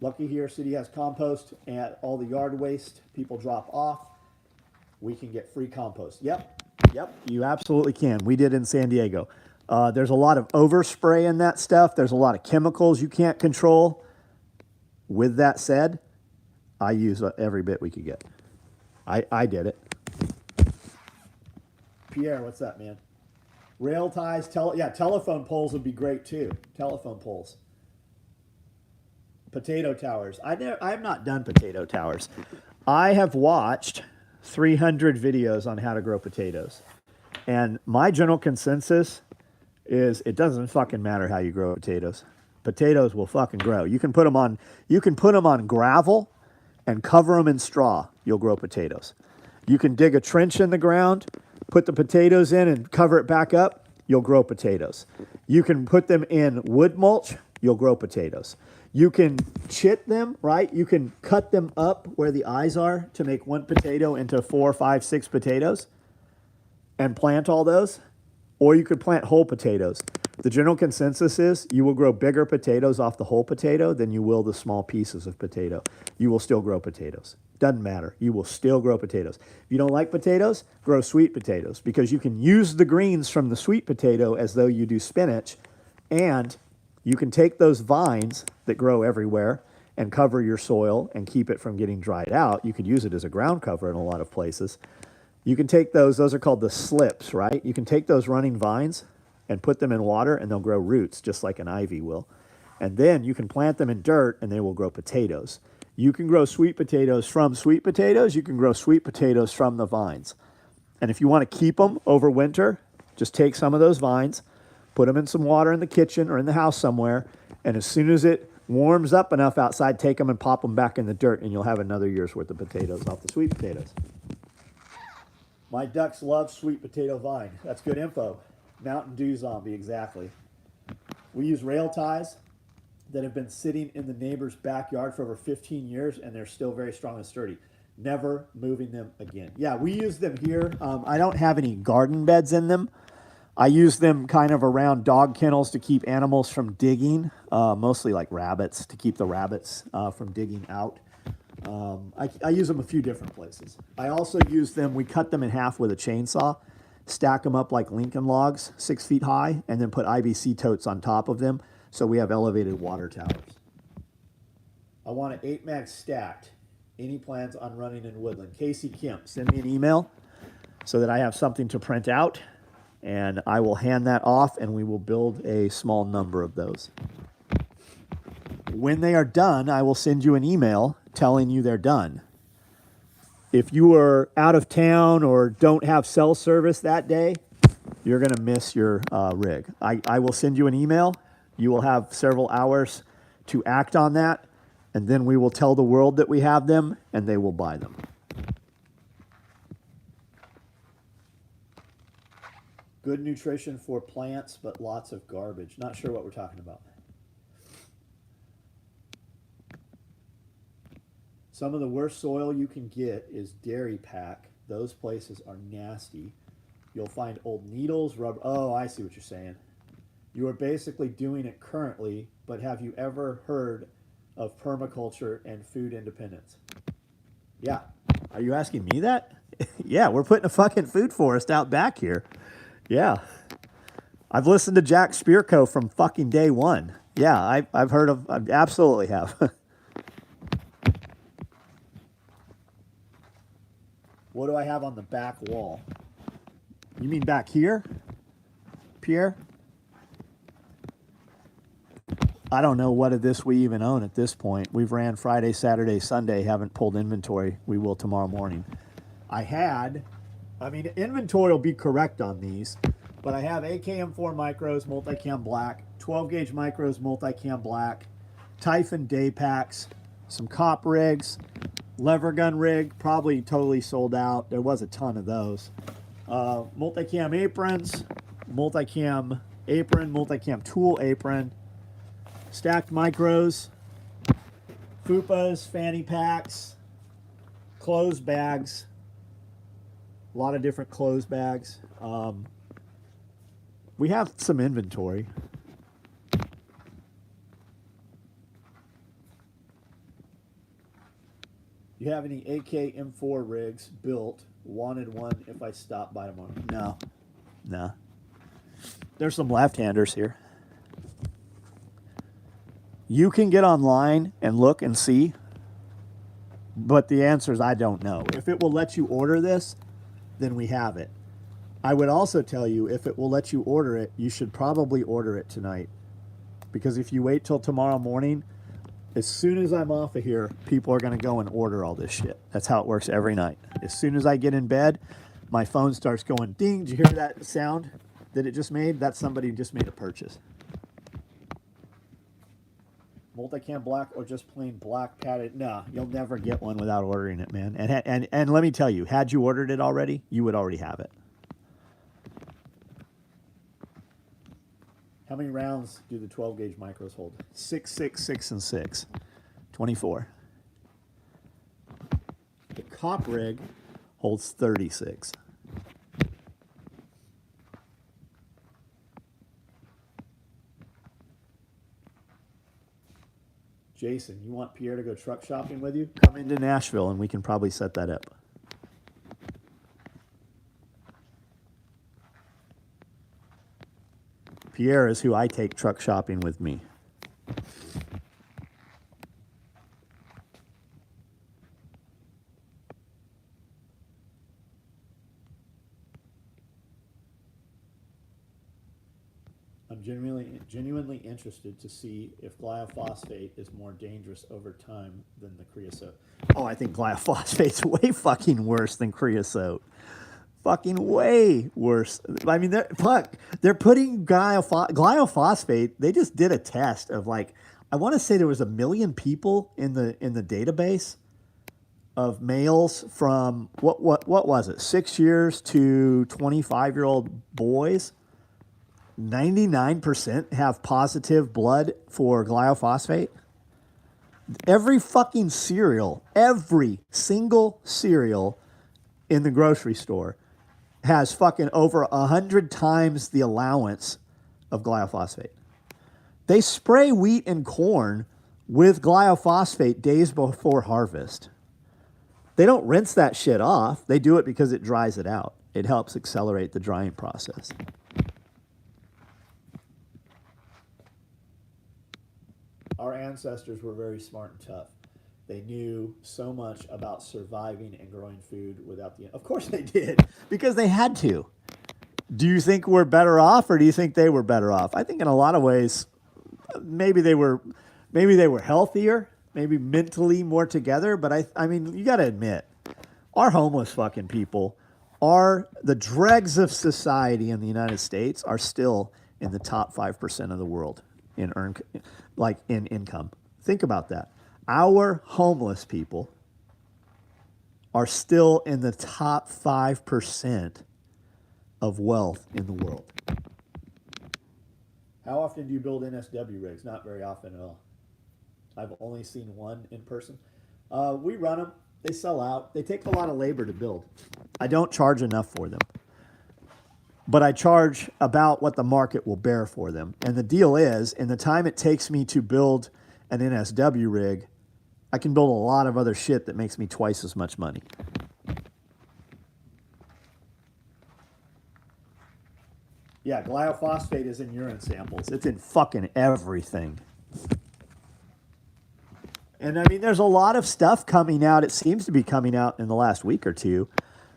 Lucky here, city has compost and all the yard waste people drop off. We can get free compost. Yep, you absolutely can. We did in San Diego. There's a lot of overspray in that stuff. There's a lot of chemicals you can't control. With that said, I use every bit we could get. I did it. Pierre, what's up, man? Rail ties, telephone poles would be great too. Telephone poles. Potato towers. I have not done potato towers. I have watched 300 videos on how to grow potatoes. And my general consensus is it doesn't fucking matter how you grow potatoes. Potatoes will fucking grow. You can put them on gravel and cover them in straw. You'll grow potatoes. You can dig a trench in the ground, put the potatoes in and cover it back up. You'll grow potatoes. You can put them in wood mulch. You'll grow potatoes. You can chit them, right? You can cut them up where the eyes are to make one potato into 4, 5, 6 potatoes and plant all those. Or you could plant whole potatoes. The general consensus is you will grow bigger potatoes off the whole potato than you will the small pieces of potato. You will still grow potatoes. Doesn't matter. You will still grow potatoes. If you don't like potatoes, grow sweet potatoes because you can use the greens from the sweet potato as though you do spinach, and you can take those vines that grow everywhere and cover your soil and keep it from getting dried out. You could use it as a ground cover in a lot of places. You can take those are called the slips, right? You can take those running vines and put them in water and they'll grow roots just like an ivy will. And then you can plant them in dirt and they will grow potatoes. You can grow sweet potatoes from sweet potatoes. You can grow sweet potatoes from the vines. And if you want to keep them over winter, just take some of those vines, put them in some water in the kitchen or in the house somewhere, and as soon as it warms up enough outside, take them and pop them back in the dirt, and you'll have another year's worth of potatoes off the sweet potatoes. My ducks love sweet potato vine. That's good info. Mountain Dew zombie, exactly. We use rail ties that have been sitting in the neighbor's backyard for over 15 years, and they're still very strong and sturdy. Never moving them again. Yeah, we use them here. I don't have any garden beds in them. I use them kind of around dog kennels to keep animals from digging, mostly like rabbits, to keep the rabbits from digging out. I use them a few different places. I also use them, we cut them in half with a chainsaw, stack them up like Lincoln logs, 6 feet high, and then put IBC totes on top of them so we have elevated water towers. I want an 8-mag stacked. Any plans on running in woodland? Casey Kemp, send me an email so that I have something to print out, and I will hand that off, and we will build a small number of those. When they are done, I will send you an email telling you they're done. If you are out of town or don't have cell service that day, you're going to miss your rig. I will send you an email. You will have several hours to act on that, and then we will tell the world that we have them, and they will buy them. Good nutrition for plants, but lots of garbage. Not sure what we're talking about. Some of the worst soil you can get is dairy pack. Those places are nasty. You'll find old needles, rubber. Oh, I see what you're saying. You are basically doing it currently, but have you ever heard of permaculture and food independence? Yeah. Are you asking me that? Yeah, we're putting a fucking food forest out back here. Yeah. I've listened to Jack Spirko from fucking day one. Yeah, I've heard of, I absolutely have. What do I have on the back wall? You mean back here, Pierre? I don't know what of this we even own at this point. We've ran Friday, Saturday, Sunday, haven't pulled inventory. We will tomorrow morning. Inventory will be correct on these, but I have AKM4 micros, multicam black, 12 gauge micros, multicam black, Typhon day packs, some cop rigs, lever gun rig, probably totally sold out. There was a ton of those. Multicam aprons, multicam apron, multicam tool apron, stacked micros, fupas, fanny packs, clothes bags, a lot of different clothes bags. We have some inventory. You have any AK M4 rigs built? Wanted one if I stop by tomorrow. No. There's some left-handers here. You can get online and look and see, but the answer is I don't know. If it will let you order this, then we have it. I would also tell you, if it will let you order it, you should probably order it tonight. Because if you wait till tomorrow morning, as soon as I'm off of here, people are going to go and order all this shit. That's how it works every night. As soon as I get in bed, my phone starts going, ding, did you hear that sound that it just made? That's somebody who just made a purchase. Multicam black or just plain black padded? No, you'll never get one without ordering it, man. And let me tell you, had you ordered it already, you would already have it. How many rounds do the 12 gauge micros hold? 6, 6, 6, and 6. 24. The cop rig holds 36. Jason, you want Pierre to go truck shopping with you? Come into Nashville and we can probably set that up. Pierre is who I take truck shopping with me. I'm genuinely interested to see if glyphosate is more dangerous over time than the creosote. Oh, I think glyphosate's way fucking worse than creosote. Fucking way worse. I mean, they're putting glyphosate. They just did a test of like, I want to say there was 1 million people in the database of males from what was it, 6 years to 25-year-old boys. 99% have positive blood for glyphosate. Every fucking cereal, every single cereal in the grocery store has fucking over 100 times the allowance of glyphosate. They spray wheat and corn with glyphosate days before harvest. They don't rinse that shit off. They do it because it dries it out. It helps accelerate the drying process. Our ancestors were very smart and tough. They knew so much about surviving and growing food without the... Of course they did, because they had to. Do you think we're better off, or do you think they were better off? I think in a lot of ways, maybe they were healthier, maybe mentally more together. But I mean, you got to admit, our homeless fucking people are the dregs of society in the United States are still in the top 5% of the world in income. Think about that. Our homeless people are still in the top 5% of wealth in the world. How often do you build NSW rigs? Not very often at all. I've only seen one in person. We run them. They sell out. They take a lot of labor to build. I don't charge enough for them. But I charge about what the market will bear for them. And the deal is, in the time it takes me to build an NSW rig, I can build a lot of other shit that makes me twice as much money. Yeah, glyphosate is in urine samples. It's in fucking everything. And I mean, there's a lot of stuff coming out. It seems to be coming out in the last week or two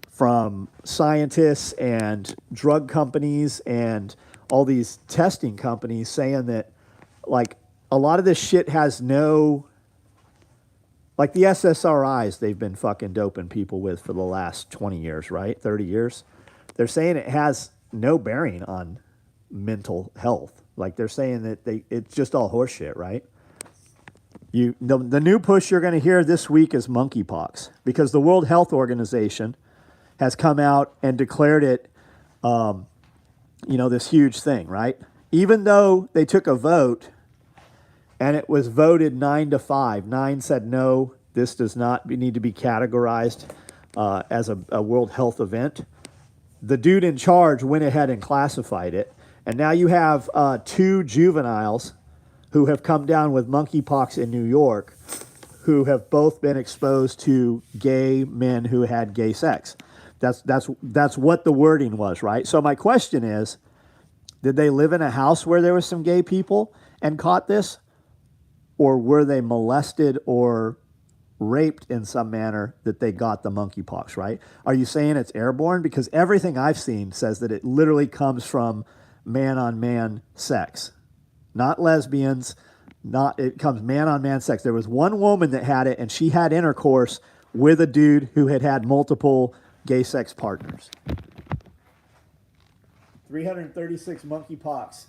from scientists and drug companies and all these testing companies saying that, like, a lot of this shit has no, like the SSRIs they've been fucking doping people with for the last 20 years, right? 30 years. They're saying it has no bearing on mental health. Like, they're saying that it's just all horseshit, right? The new push you're going to hear this week is monkeypox, because the World Health Organization has come out and declared it, this huge thing, right? Even though they took a vote and it was voted 9-5. 9 said, no, this does not need to be categorized as a World Health event. The dude in charge went ahead and classified it. And now you have 2 juveniles who have come down with monkeypox in New York, who have both been exposed to gay men who had gay sex. That's what the wording was, right? So my question is, did they live in a house where there was some gay people and caught this? Or were they molested or raped in some manner that they got the monkeypox, right? Are you saying it's airborne? Because everything I've seen says that it literally comes from man-on-man sex. Not lesbians, it comes man-on-man sex. There was one woman that had it, and she had intercourse with a dude who had multiple gay sex partners. 336 monkeypox.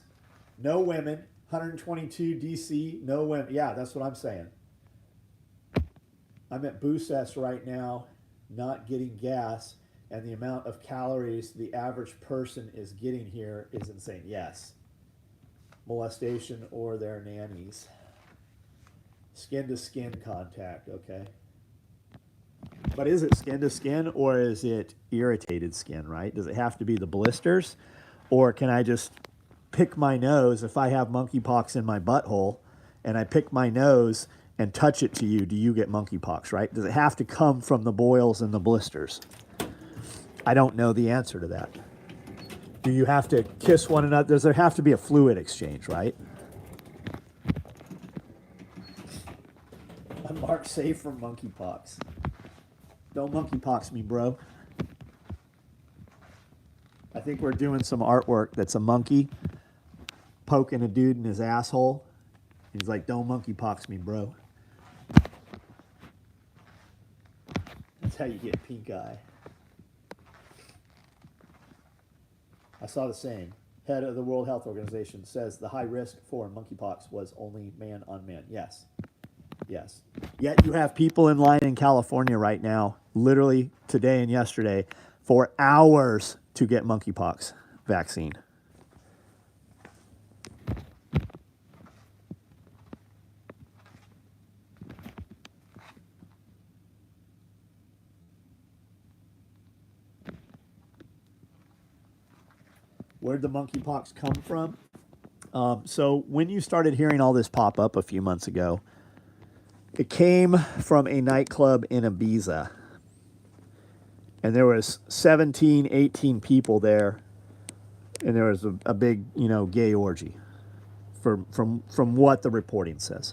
No women. 122 DC. No women. Yeah, that's what I'm saying. I'm at Bucess right now, not getting gas, and the amount of calories the average person is getting here is insane. Yes. Molestation or their nannies. Skin-to-skin contact, okay? But is it skin-to-skin or is it irritated skin, right? Does it have to be the blisters? Or can I just pick my nose if I have monkeypox in my butthole and I pick my nose and touch it to you, do you get monkeypox, right? Does it have to come from the boils and the blisters? I don't know the answer to that. Do you have to kiss one another? Does there have to be a fluid exchange, right? I'm marked safe from monkeypox. Don't monkeypox me, bro. I think we're doing some artwork that's a monkey poking a dude in his asshole. He's like, don't monkeypox me, bro. That's how you get pink eye. I saw the same. Head of the World Health Organization says the high risk for monkeypox was only man on man. Yes. Yes. Yet you have people in line in California right now, literally today and yesterday, for hours to get monkeypox vaccine. Where'd the monkeypox come from? So when you started hearing all this pop up a few months ago, it came from a nightclub in Ibiza. And there was 17, 18 people there. And there was a big, gay orgy from what the reporting says.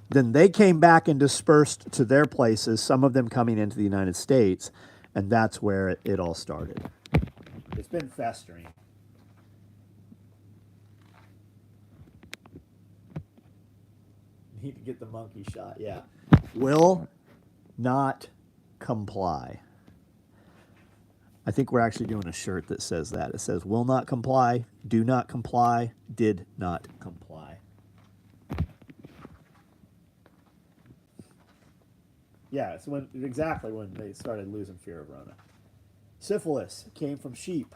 Then they came back and dispersed to their places, some of them coming into the United States. And that's where it all started. It's been festering. Need to get the monkey shot. Yeah. Will not comply. I think we're actually doing a shirt that says that. It says will not comply, do not comply, did not comply. Yeah, it's exactly when they started losing fear of Rona. Syphilis came from sheep.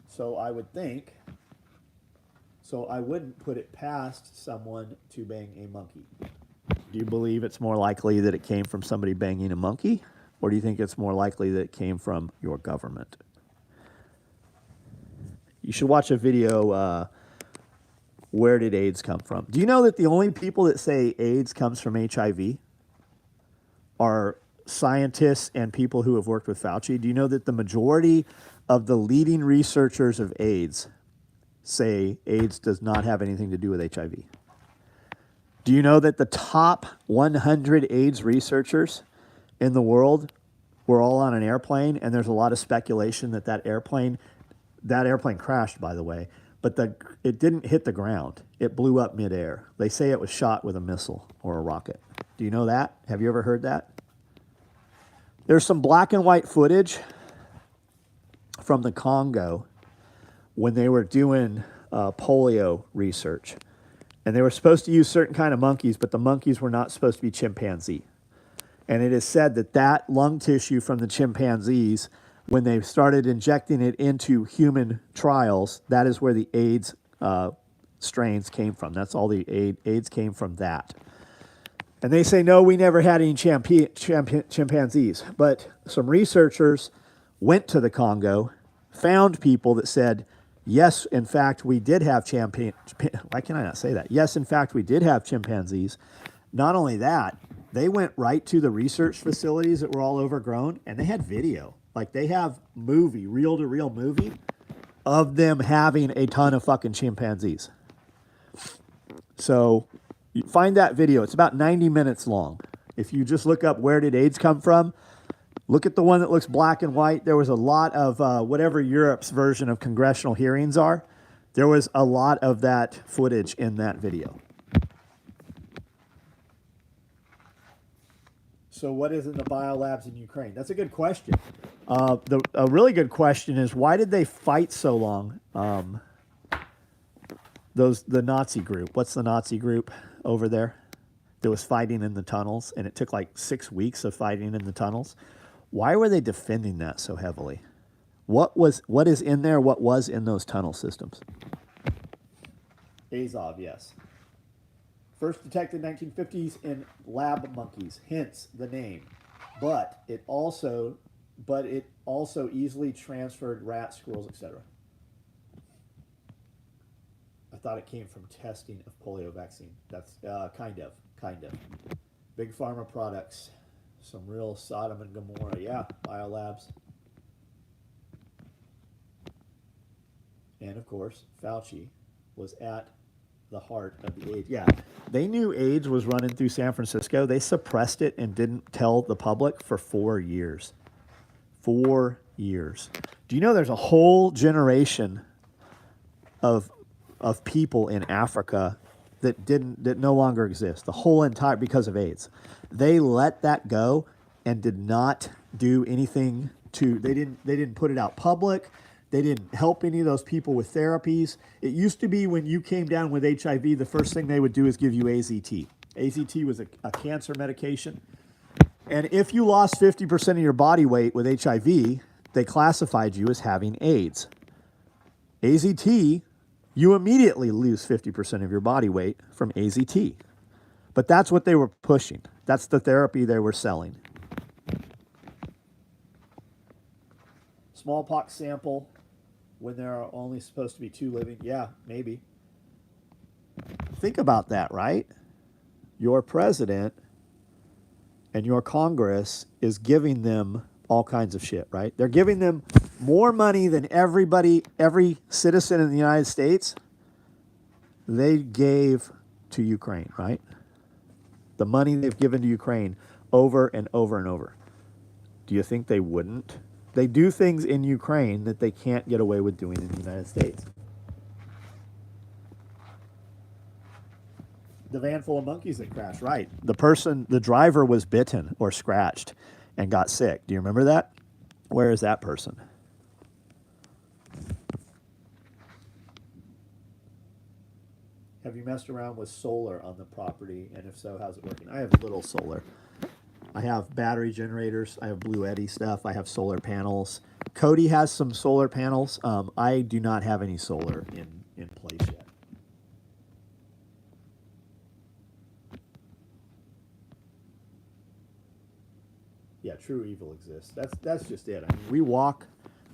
So I would think, I wouldn't put it past someone to bang a monkey. Do you believe it's more likely that it came from somebody banging a monkey? Or do you think it's more likely that it came from your government? You should watch a video, Where Did AIDS Come From? Do you know that the only people that say AIDS comes from HIV are scientists and people who have worked with Fauci? Do you know that the majority of the leading researchers of AIDS say AIDS does not have anything to do with HIV? Do you know that the top 100 AIDS researchers in the world were all on an airplane, and there's a lot of speculation that airplane crashed, by the way, but it didn't hit the ground. It blew up midair. They say it was shot with a missile or a rocket. Do you know that? Have you ever heard that? There's some black and white footage from the Congo when they were doing polio research. And they were supposed to use certain kind of monkeys, but the monkeys were not supposed to be chimpanzee. And it is said that lung tissue from the chimpanzees, when they started injecting it into human trials, that is where the AIDS strains came from. That's all the AIDS came from that. And they say, no, we never had any chimpanzees. But some researchers went to the Congo, found people that said, yes, in fact, we did have why can I not say that? Yes, in fact, we did have chimpanzees. Not only that, they went right to the research facilities that were all overgrown, and they had video. Like, they have reel-to-reel movie of them having a ton of fucking chimpanzees. So you find that video. It's about 90 minutes long. If you just look up Where Did AIDS Come From, look at the one that looks black and white. There was a lot of whatever Europe's version of congressional hearings are. There was a lot of that footage in that video. So what is in the biolabs in Ukraine? That's a good question. A really good question is, why did they fight so long? The Nazi group. What's the Nazi group over there that was fighting in the tunnels? And it took like 6 weeks of fighting in the tunnels. Why were they defending that so heavily? What is in there? What was in those tunnel systems? Azov, yes. First detected 1950s in lab monkeys, hence the name. But it also easily transferred rats, squirrels, etc. I thought it came from testing of polio vaccine. That's kind of. Big pharma products, some real Sodom and Gomorrah. Yeah, biolabs. And of course, Fauci was at the heart of the AIDS. Yeah, they knew AIDS was running through San Francisco. They suppressed it and didn't tell the public for 4 years. 4 years. Do you know there's a whole generation of of people in Africa that no longer exist. The whole entire, because of AIDS. They let that go and did not do anything to, they didn't put it out public. They didn't help any of those people with therapies. It used to be when you came down with HIV, the first thing they would do is give you AZT. AZT was a cancer medication. And if you lost 50% of your body weight with HIV, they classified you as having AIDS. AZT, you immediately lose 50% of your body weight from AZT. But that's what they were pushing. That's the therapy they were selling. Smallpox sample when there are only supposed to be 2 living. Yeah, maybe. Think about that, right? Your president and your Congress is giving them all kinds of shit, right? They're giving them more money than every citizen in the United States they gave to Ukraine, right? The money they've given to Ukraine over and over and over. Do you think they wouldn't? They do things in Ukraine that they can't get away with doing in the United States. The van full of monkeys that crashed, right? The driver was bitten or scratched and got sick. Do you remember that? Where is that person? Have you messed around with solar on the property? And if so, how's it working? I have little solar. I have battery generators. I have Blue Eddy stuff. I have solar panels. Cody has some solar panels. I do not have any solar in place yet. Yeah, true evil exists. That's just it. I mean, we walk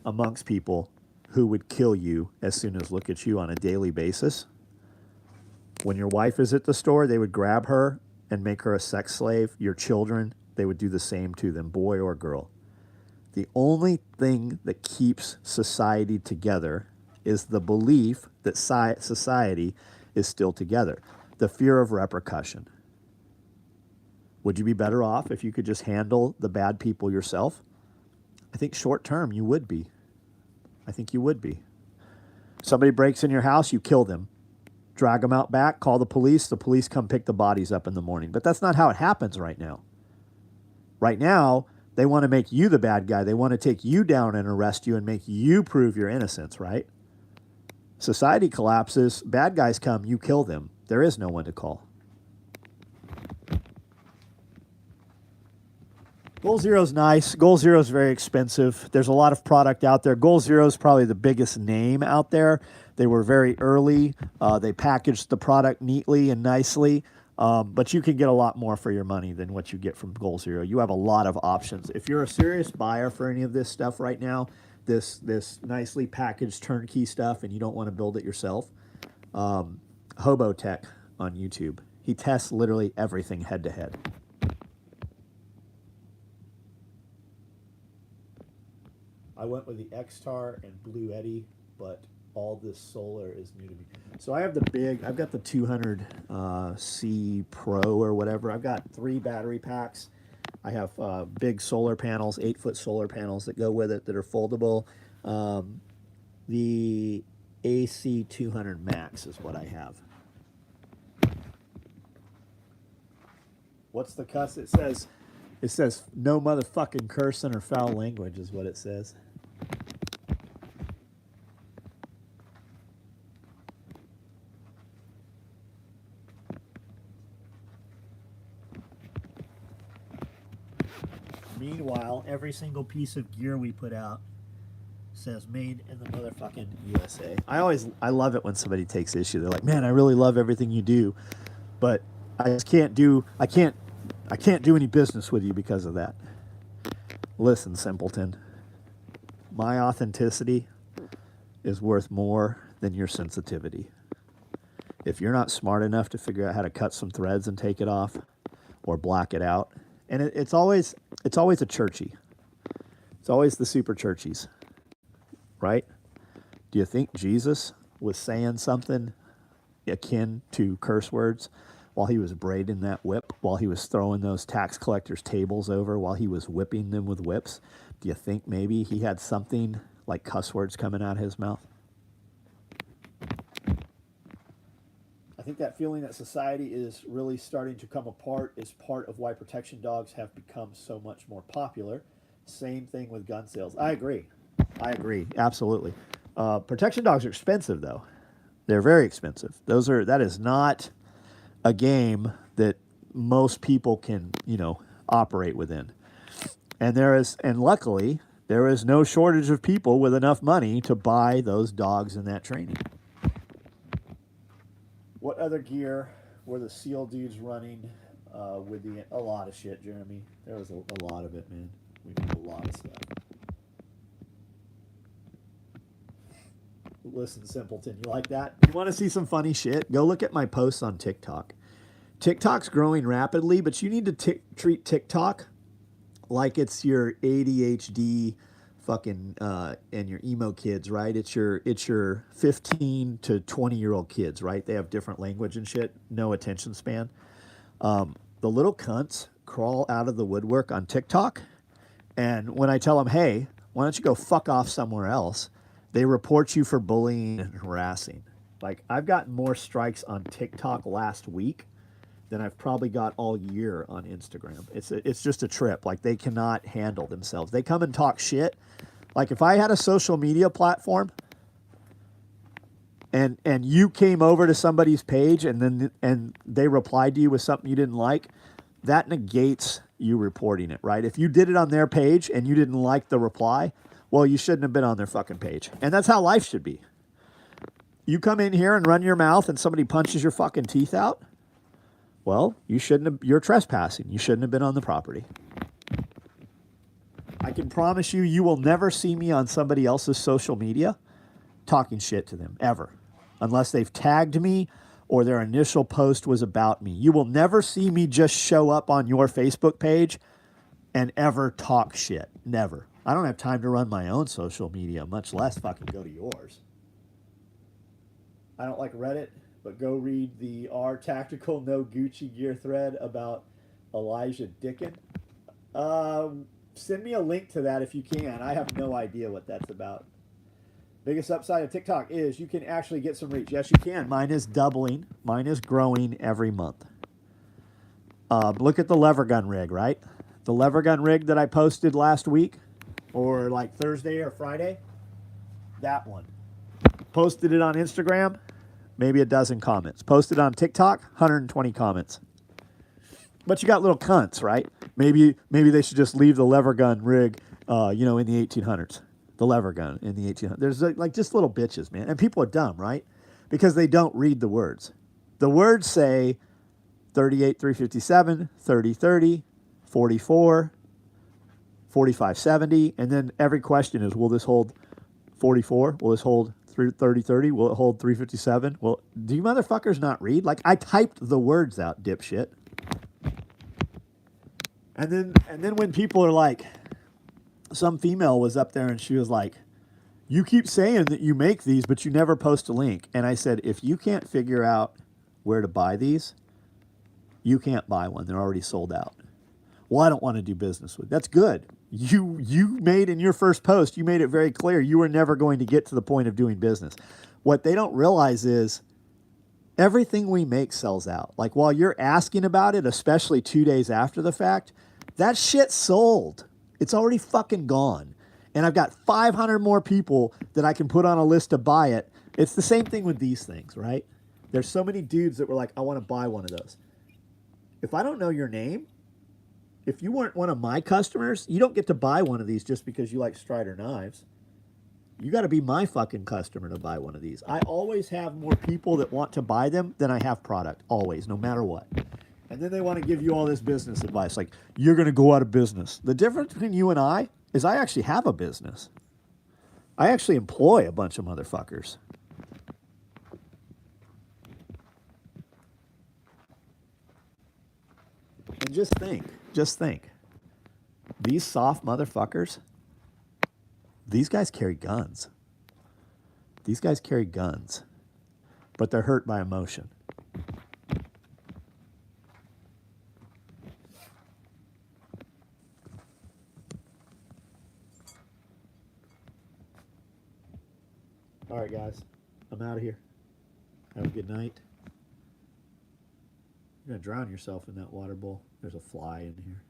amongst people who would kill you as soon as look at you on a daily basis. When your wife is at the store, they would grab her and make her a sex slave. Your children, they would do the same to them, boy or girl. The only thing that keeps society together is the belief that society is still together. The fear of repercussion. Would you be better off if you could just handle the bad people yourself? I think short term you would be. I think you would be. Somebody breaks in your house, you kill them. Drag them out back, call the police come pick the bodies up in the morning. But that's not how it happens right now. Right now, they want to make you the bad guy. They want to take you down and arrest you and make you prove your innocence, right? Society collapses, bad guys come, you kill them. There is no one to call. Goal Zero is nice. Goal Zero is very expensive. There's a lot of product out there. Goal Zero is probably the biggest name out there. They were very early. They packaged the product neatly and nicely. But you can get a lot more for your money than what you get from Goal Zero. You have a lot of options. If you're a serious buyer for any of this stuff right now, this nicely packaged turnkey stuff, and you don't want to build it yourself, Hobotech on YouTube. He tests literally everything head to head. I went with the X-Tar and Blue Eddy, but all this solar is new to me. So I've got the 200C Pro or whatever. I've got 3 battery packs. I have big solar panels, 8-foot solar panels that go with it that are foldable. The AC200 Max is what I have. What's the cuss? It says no motherfucking cursing or foul language is what it says. Meanwhile, every single piece of gear we put out says made in the motherfucking USA. I love it when somebody takes issue. They're like, man, I really love everything you do, but I can't do any business with you because of that. Listen, simpleton, my authenticity is worth more than your sensitivity. If you're not smart enough to figure out how to cut some threads and take it off or black it out, and it's always a churchy. It's always the super churchies, right? Do you think Jesus was saying something akin to curse words while he was braiding that whip, while he was throwing those tax collectors' tables over, while he was whipping them with whips? Do you think maybe he had something like cuss words coming out of his mouth? think that feeling that society is really starting to come apart is part of why protection dogs have become so much more popular. Same thing with gun sales. I agree. I agree. Absolutely. Protection dogs are expensive, though. They're very expensive. That is not a game that most people can, operate within. And luckily, there is no shortage of people with enough money to buy those dogs in that training. What other gear were the SEAL dudes running with a lot of shit, Jeremy? There was a lot of it, man. We did a lot of stuff. Listen, simpleton, you like that? You want to see some funny shit? Go look at my posts on TikTok. TikTok's growing rapidly, but you need to treat TikTok like it's your ADHD fucking and your emo kids, right? It's your 15 to 20-year-old kids, right? They have different language and shit, no attention span. The little cunts crawl out of the woodwork on TikTok, and when I tell them, hey, why don't you go fuck off somewhere else, they report you for bullying and harassing. Like, I've gotten more strikes on TikTok last week than I've probably got all year on Instagram. It's just a trip. Like, they cannot handle themselves. They come and talk shit. Like, if I had a social media platform and you came over to somebody's page and they replied to you with something you didn't like, that negates you reporting it, right? If you did it on their page and you didn't like the reply, well, you shouldn't have been on their fucking page. And that's how life should be. You come in here and run your mouth and somebody punches your fucking teeth out, well, you're trespassing. You shouldn't have been on the property. I can promise you will never see me on somebody else's social media talking shit to them, ever. Unless they've tagged me or their initial post was about me. You will never see me just show up on your Facebook page and ever talk shit. Never. I don't have time to run my own social media, much less fucking go to yours. I don't like Reddit, but go read the R Tactical No Gucci Gear thread about Elijah Dickin. Send me a link to that if you can. I have no idea what that's about. Biggest upside of TikTok is you can actually get some reach. Yes, you can. Mine is doubling. Mine is growing every month. Look at the lever gun rig, right? The lever gun rig that I posted last week, or like Thursday or Friday, that one. Posted it on Instagram, maybe a dozen comments. Posted on TikTok, 120 comments. But you got little cunts, right? Maybe they should just leave the lever gun rig, in the 1800s. The lever gun in the 1800s. There's like just little bitches, man. And people are dumb, right? Because they don't read the words. The words say 38, 357, 30, 30, 44, 45, 70. And then every question is, will this hold 44? Will this hold 30, 30? Will it hold 357? Well, do you motherfuckers not read? Like, I typed the words out, dipshit. And then when people are like, some female was up there and she was like, you keep saying that you make these, but you never post a link. And I said, if you can't figure out where to buy these, you can't buy one. They're already sold out. Well, I don't want to do business with. That's good. You made in your first post, you made it very clear you were never going to get to the point of doing business. What they don't realize is everything we make sells out. Like, while you're asking about it, especially 2 days after the fact, that shit sold. It's already fucking gone. And I've got 500 more people that I can put on a list to buy it. It's the same thing with these things, right? There's so many dudes that were like, I want to buy one of those. If I don't know your name, if you weren't one of my customers, you don't get to buy one of these just because you like Strider knives. You got to be my fucking customer to buy one of these. I always have more people that want to buy them than I have product. Always, no matter what. And then they want to give you all this business advice. Like, you're going to go out of business. The difference between you and I is I actually have a business. I actually employ a bunch of motherfuckers. And just think. These soft motherfuckers, these guys carry guns. But they're hurt by emotion. All right, guys. I'm out of here. Have a good night. You're going to drown yourself in that water bowl. There's a fly in here.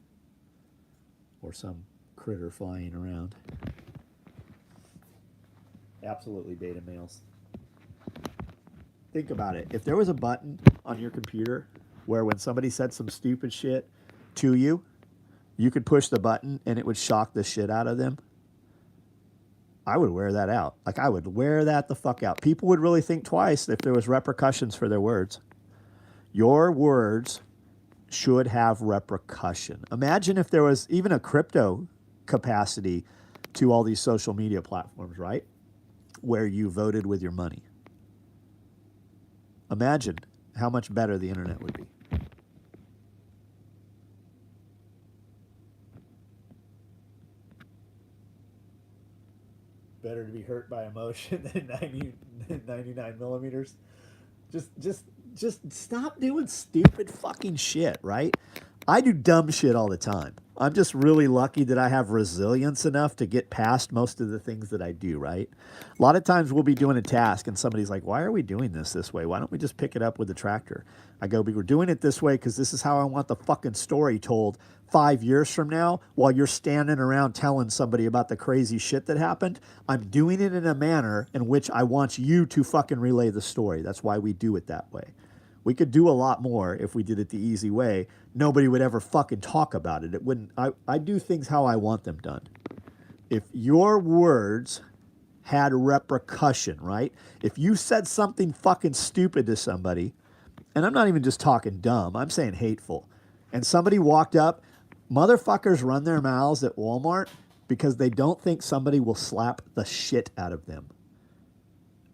Or some critter flying around. Absolutely beta males. Think about it. If there was a button on your computer where when somebody said some stupid shit to you, you could push the button and it would shock the shit out of them, I would wear that out. Like, I would wear that the fuck out. People would really think twice if there was repercussions for their words. Your words should have repercussion. Imagine if there was even a crypto capacity to all these social media platforms, right? Where you voted with your money. Imagine how much better the internet would be. Better to be hurt by emotion than 99 millimeters. Just stop doing stupid fucking shit, right? I do dumb shit all the time. I'm just really lucky that I have resilience enough to get past most of the things that I do, right? A lot of times we'll be doing a task and somebody's like, why are we doing this way? Why don't we just pick it up with the tractor? I go, we're doing it this way because this is how I want the fucking story told 5 years from now while you're standing around telling somebody about the crazy shit that happened. I'm doing it in a manner in which I want you to fucking relay the story. That's why we do it that way. We could do a lot more if we did it the easy way. Nobody would ever fucking talk about it. It wouldn't. I do things how I want them done. If your words had repercussion, right? If you said something fucking stupid to somebody, and I'm not even just talking dumb, I'm saying hateful, and somebody walked up, motherfuckers run their mouths at Walmart because they don't think somebody will slap the shit out of them.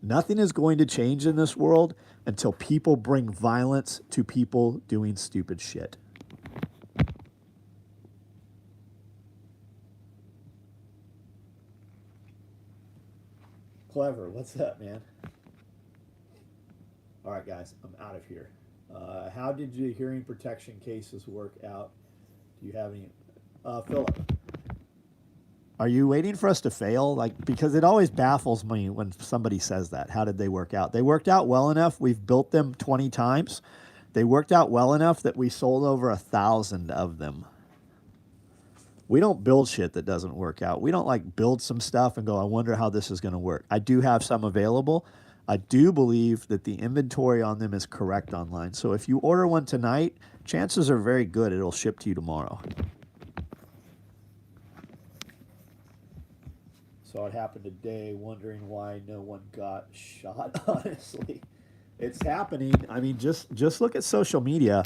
Nothing is going to change in this world until people bring violence to people doing stupid shit. Clever. What's up, man? All right, guys, I'm out of here. How did your hearing protection cases work out? Do you have any? Philip. Are you waiting for us to fail? Like, because it always baffles me when somebody says that. How did they work out? They worked out well enough. We've built them 20 times. They worked out well enough that we sold over 1,000 of them. We don't build shit that doesn't work out. We don't like build some stuff and go, I wonder how this is going to work. I do have some available. I do believe that the inventory on them is correct online. So if you order one tonight, chances are very good it'll ship to you tomorrow. Saw it happen today, wondering why no one got shot, honestly. It's happening. I mean, just look at social media.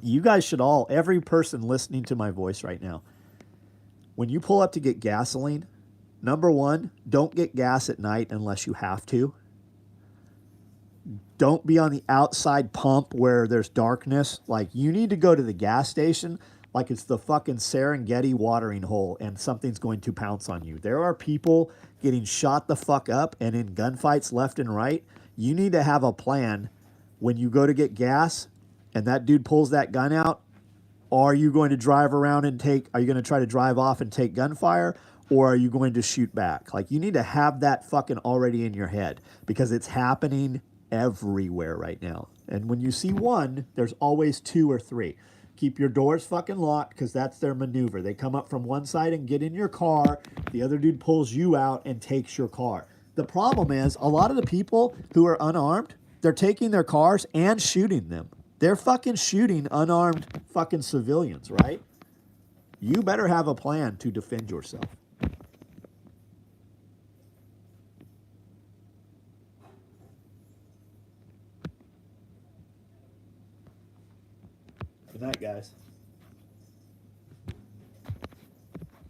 You guys should all, every person listening to my voice right now, when you pull up to get gasoline, number one, don't get gas at night unless you have to. Don't be on the outside pump where there's darkness. Like, you need to go to the gas station like it's the fucking Serengeti watering hole and something's going to pounce on you. There are people getting shot the fuck up and in gunfights left and right. You need to have a plan when you go to get gas and that dude pulls that gun out. Are you going to drive around and are you going to try to drive off and take gunfire? Or are you going to shoot back? Like, you need to have that fucking already in your head because it's happening everywhere right now. And when you see one, there's always two or three. Keep your doors fucking locked because that's their maneuver. They come up from one side and get in your car. The other dude pulls you out and takes your car. The problem is a lot of the people who are unarmed, they're taking their cars and shooting them. They're fucking shooting unarmed fucking civilians, right? You better have a plan to defend yourself. Good night, guys.